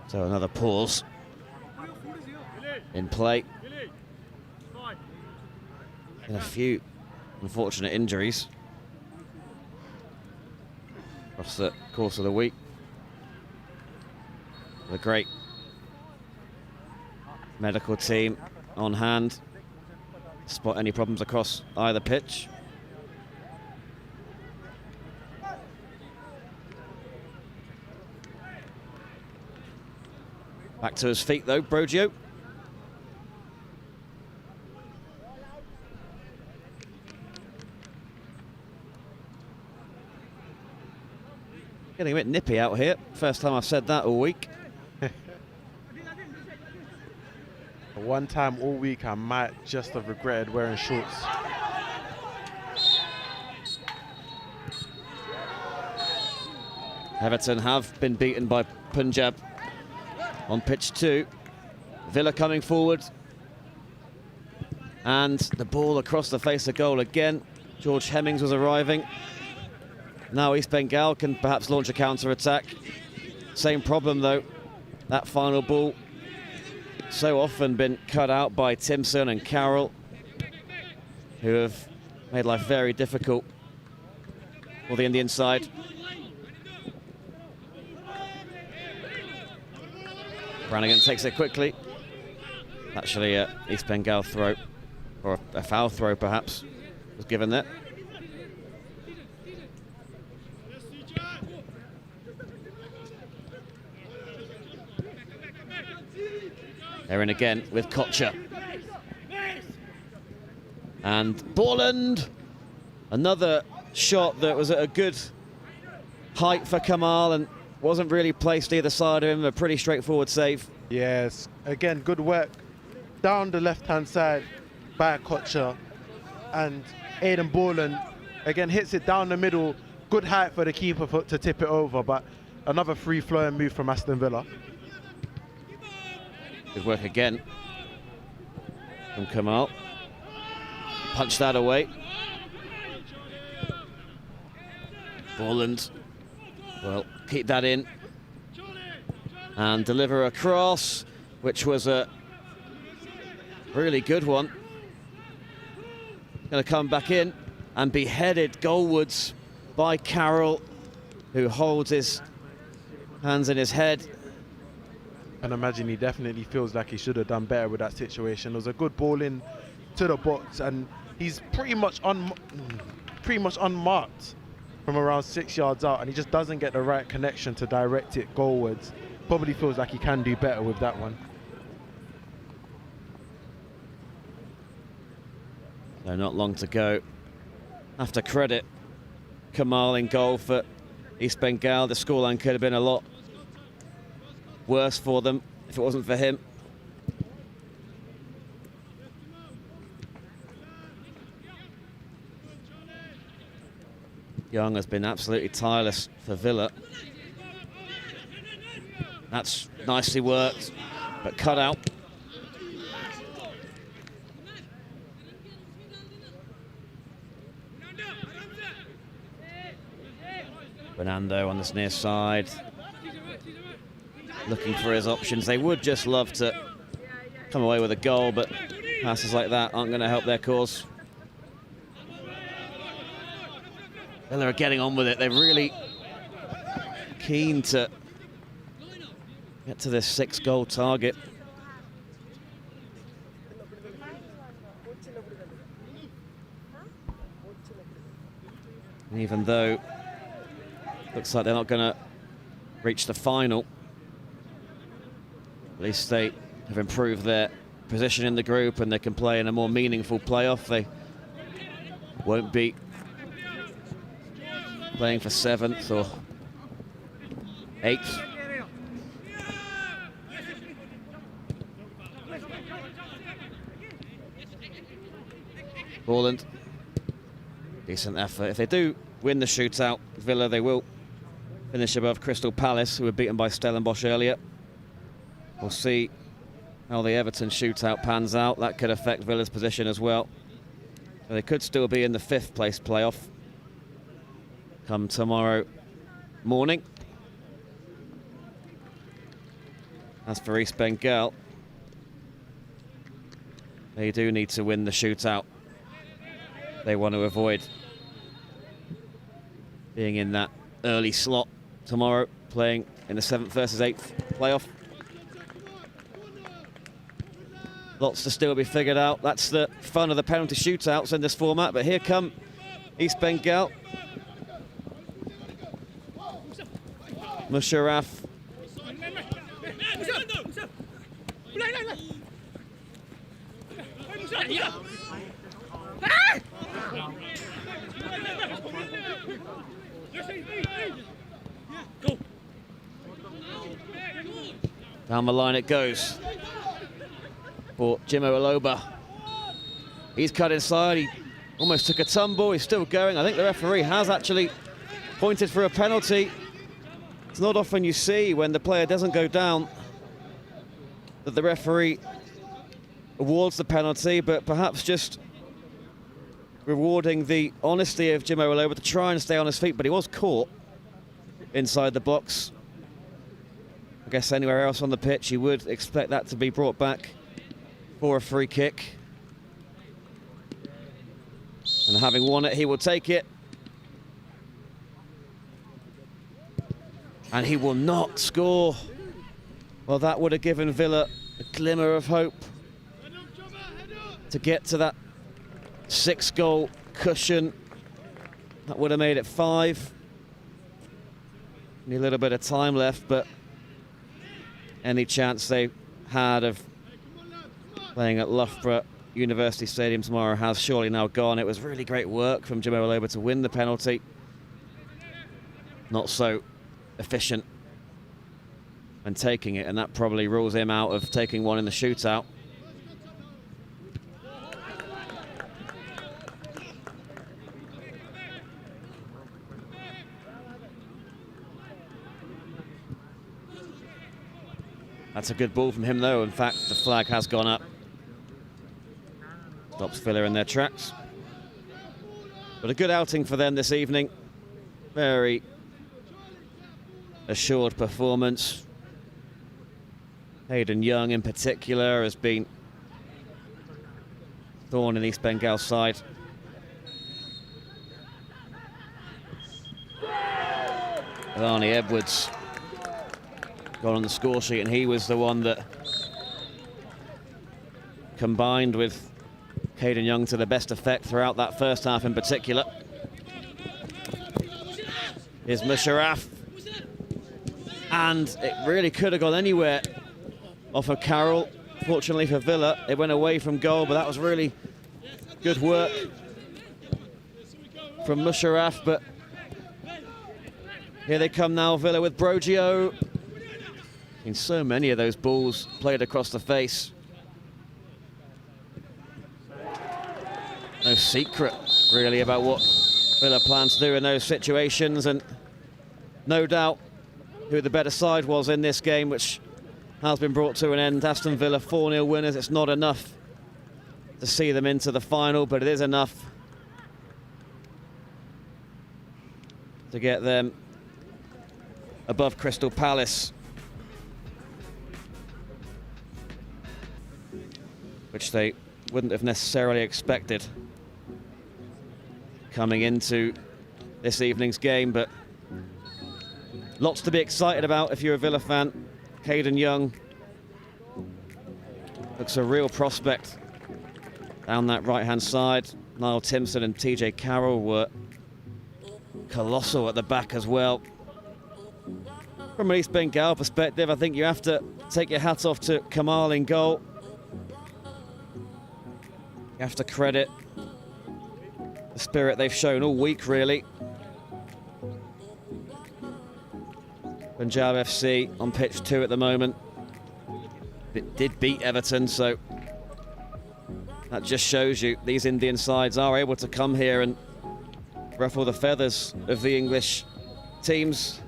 So another pause in play. And a few unfortunate injuries across the course of the week. The great medical team on hand to spot any problems across either pitch. Back to his feet though, Brogio. Getting a bit nippy out here. First time I've said that all week.
One time all week I might just have regretted wearing shorts.
Everton have been beaten by Punjab on pitch 2. Villa coming forward. And the ball across the face of goal again. George Hemmings was arriving. Now East Bengal can perhaps launch a counter-attack. Same problem though. That final ball so often been cut out by Timson and Carroll, who have made life very difficult for the Indian side. Brannigan takes it quickly. Actually, East Bengal throw, or a foul throw perhaps, was given there. They're in again with Kocher. And Borland, another shot that was at a good height for Kamal and wasn't really placed either side of him, a pretty straightforward save.
Yes, again, good work down the left-hand side by Kocher. And Aidan Borland, again, hits it down the middle. Good height for the keeper to tip it over, but another free-flowing move from Aston Villa.
Good work again from Kamal. Punch that away. Borland, well, keep that in and deliver a cross, which was a really good one. Going to come back in and be headed goalwards by Carroll, who holds his hands in his head.
And imagine he definitely feels like he should have done better with that situation. There was a good ball in to the box, and he's pretty much unmarked from around 6 yards out, and he just doesn't get the right connection to direct it goalwards. Probably feels like he can do better with that one.
So not long to go. Have to credit Kamal in goal for East Bengal. The scoreline could have been a lot worse for them if it wasn't for him. Young has been absolutely tireless for Villa. That's nicely worked, but cut out. Fernando on this near side, looking for his options. They would just love to come away with a goal, but passes like that aren't going to help their cause. Villa are getting on with it. They're really keen to get to this 6-goal target. And even though looks like they're not going to reach the final, at least they have improved their position in the group and they can play in a more meaningful playoff. They won't be playing for 7th or 8th. Borland Decent effort. If they do win the shootout, Villa, they will finish above Crystal Palace, who were beaten by Stellenbosch earlier. We'll see how the Everton shootout pans out. That could affect Villa's position as well. So they could still be in the 5th place playoff come tomorrow morning. As for East Bengal, they do need to win the shootout. They want to avoid being in that early slot tomorrow, playing in the 7th versus 8th playoff. Lots to still be figured out. That's the fun of the penalty shootouts in this format. But here come East Bengal. Musharraf. Down the line it goes for Jimo Aloba. He's cut inside, he almost took a tumble, he's still going. I think the referee has actually pointed for a penalty. It's not often you see when the player doesn't go down that the referee awards the penalty, but perhaps just rewarding the honesty of Jimo Aloba to try and stay on his feet, but he was caught inside the box. I guess anywhere else on the pitch you would expect that to be brought back for a free kick. And having won it, he will take it. And he will not score. Well, that would have given Villa a glimmer of hope to get to that 6-goal cushion. That would have made it 5. Only a little bit of time left, but any chance they had of playing at Loughborough University Stadium tomorrow has surely now gone. It was really great work from Jimo Aloba to win the penalty. Not so efficient when taking it, and that probably rules him out of taking one in the shootout. That's a good ball from him, though. In fact, the flag has gone up. Stops Villa in their tracks. But a good outing for them this evening. Very assured performance. Hayden Young, in particular, has been thorn in East Bengal's side. Alani Edwards got on the score sheet, and he was the one that combined with Hayden Young to the best effect throughout that first half in particular. Here's Musharraf. And it really could have gone anywhere off of Carroll. Fortunately for Villa, it went away from goal, but that was really good work from Musharraf. But here they come now, Villa with Brogio. In so many of those balls played across the face. No secret, really, about what Villa plans to do in those situations, and no doubt who the better side was in this game, which has been brought to an end. Aston Villa 4-0 winners. It's not enough to see them into the final, but it is enough to get them above Crystal Palace, which they wouldn't have necessarily expected coming into this evening's game. But lots to be excited about if you're a Villa fan. Hayden Young looks a real prospect down that right-hand side. Niall Timpson and TJ Carroll were colossal at the back as well. From an East Bengal perspective, I think you have to take your hat off to Kamal in goal. You have to credit the spirit they've shown all week, really. Punjab FC on pitch 2 at the moment. It did beat Everton, so that just shows you these Indian sides are able to come here and ruffle the feathers of the English teams.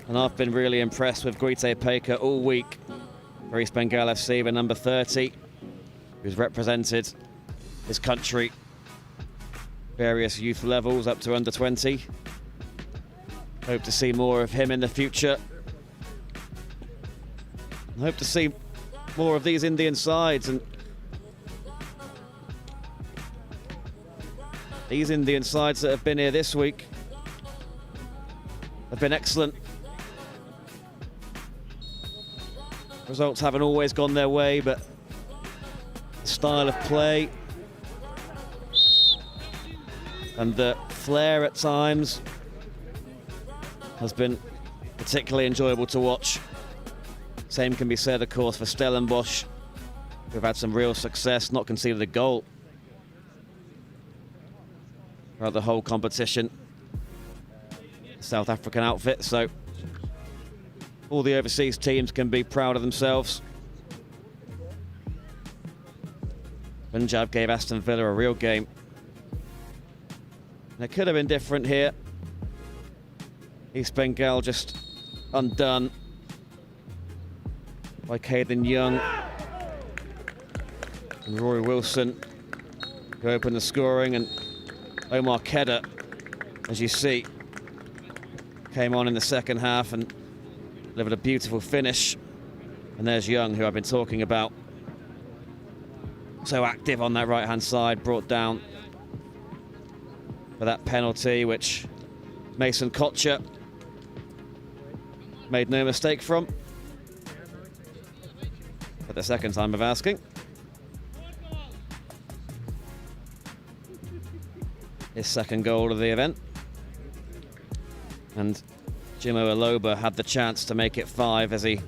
And I've been really impressed with Guite Peka all week for East Bengal FC, the number 30, who's represented his country, various youth levels up to under 20. Hope to see more of him in the future. Hope to see more of these Indian sides, and these Indian sides that have been here this week have been excellent. Results haven't always gone their way, but the style of play and the flair at times has been particularly enjoyable to watch. Same can be said, of course, for Stellenbosch, who've had some real success, not conceded a goal throughout the whole competition. South African outfit, so all the overseas teams can be proud of themselves. Punjab gave Aston Villa a real game. And it could have been different here. East Bengal just undone by Caden Young and Rory Wilson, who opened the scoring, and Omar Kedda, as you see, came on in the second half and delivered a beautiful finish. And there's Young, who I've been talking about. So active on that right-hand side, brought down for that penalty, which Mason Kocher made no mistake from. For the second time of asking. His second goal of the event. And Jimo Aloba had the chance to make it 5 as he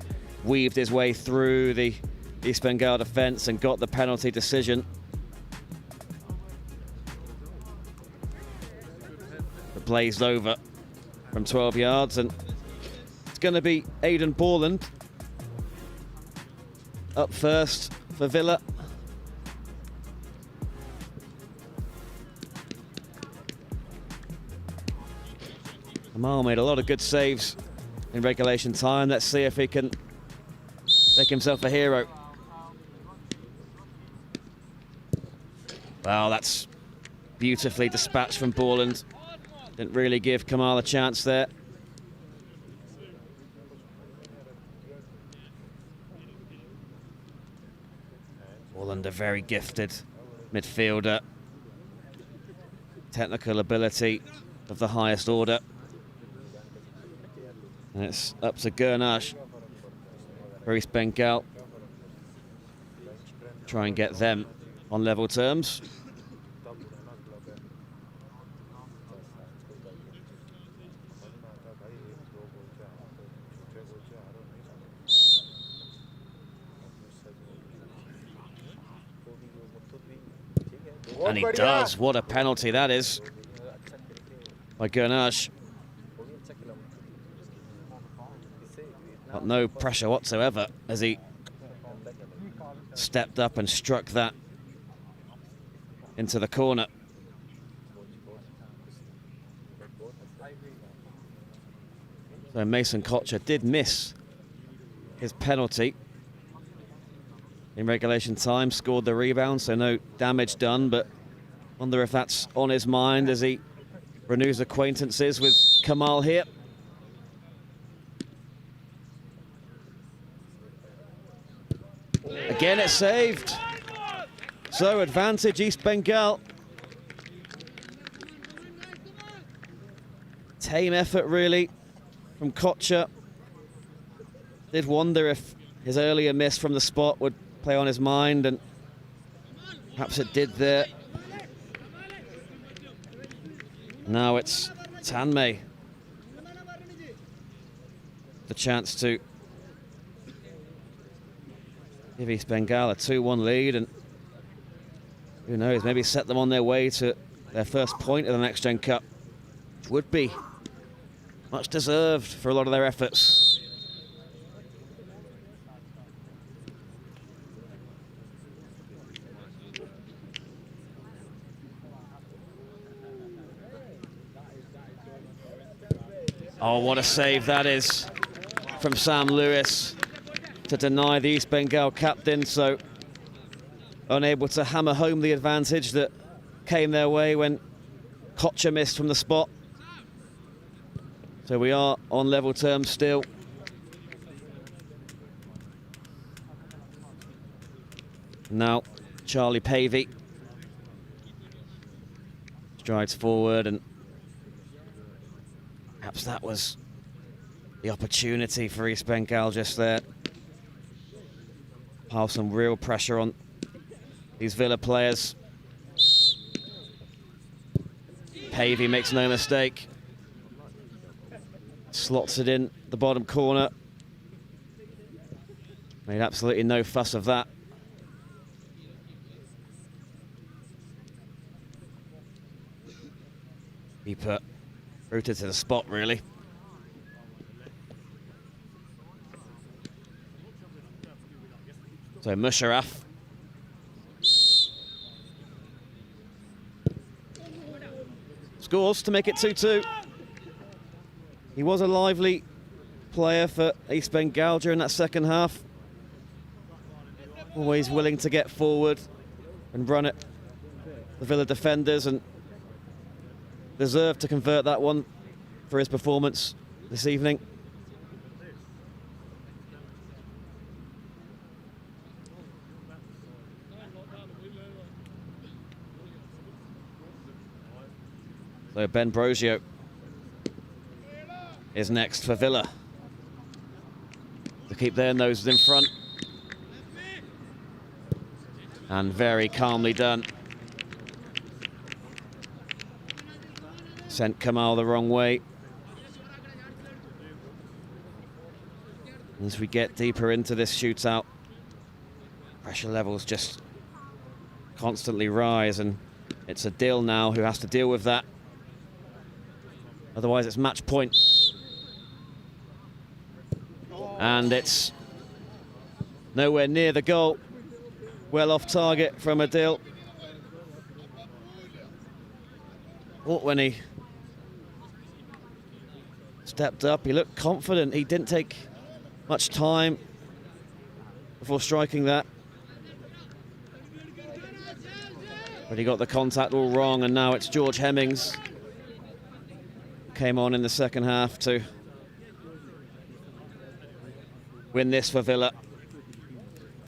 weaved his way through the East Bengal defence and got the penalty decision. It blazed over from 12 yards, and it's going to be Aidan Borland up first for Villa. Amal made a lot of good saves in regulation time. Let's see if he can make himself a hero. Wow, that's beautifully dispatched from Borland. Didn't really give Kamal a chance there. Borland, a very gifted midfielder. Technical ability of the highest order. And it's up to Gurnash for East Bengal. Try and get them on level terms. And he does. What a penalty that is by Gurnash. Got no pressure whatsoever as he stepped up and struck that into the corner. So Mason Kocher did miss his penalty in regulation time, scored the rebound, so no damage done, but wonder if that's on his mind as he renews acquaintances with Kamal here. Again, it's saved. So advantage East Bengal. Tame effort, really, from Kocher. Did wonder if his earlier miss from the spot would play on his mind, and perhaps it did there. Now it's Tanmay. The chance to give East Bengal a 2-1 lead, and who knows, maybe set them on their way to their first point of the Next Gen Cup, which would be much deserved for a lot of their efforts. Oh, what a save that is from Sam Lewis to deny the East Bengal captain, so unable to hammer home the advantage that came their way when Kocher missed from the spot. So we are on level terms still. Now Charlie Pavey strides forward, and perhaps that was the opportunity for East Bengal just there. Pile some real pressure on these Villa players. Pavey makes no mistake. Slots it in the bottom corner. Made absolutely no fuss of that. Keeper rooted to the spot, really. So Musharraf. Scores to make it 2-2. He was a lively player for East Bengal during that second half. Always willing to get forward and run at the Villa defenders, and deserved to convert that one for his performance this evening. So Ben Brosio is next for Villa to keep their noses in front. And very calmly done. Sent Kamal the wrong way. As we get deeper into this shootout, pressure levels just constantly rise, and it's Adil now who has to deal with that. Otherwise it's match point. And it's nowhere near the goal. Well off target from Adil. Oh, when he stepped up, he looked confident. He didn't take much time before striking that. But he got the contact all wrong, and now it's George Hemmings. Came on in the second half to win this for Villa.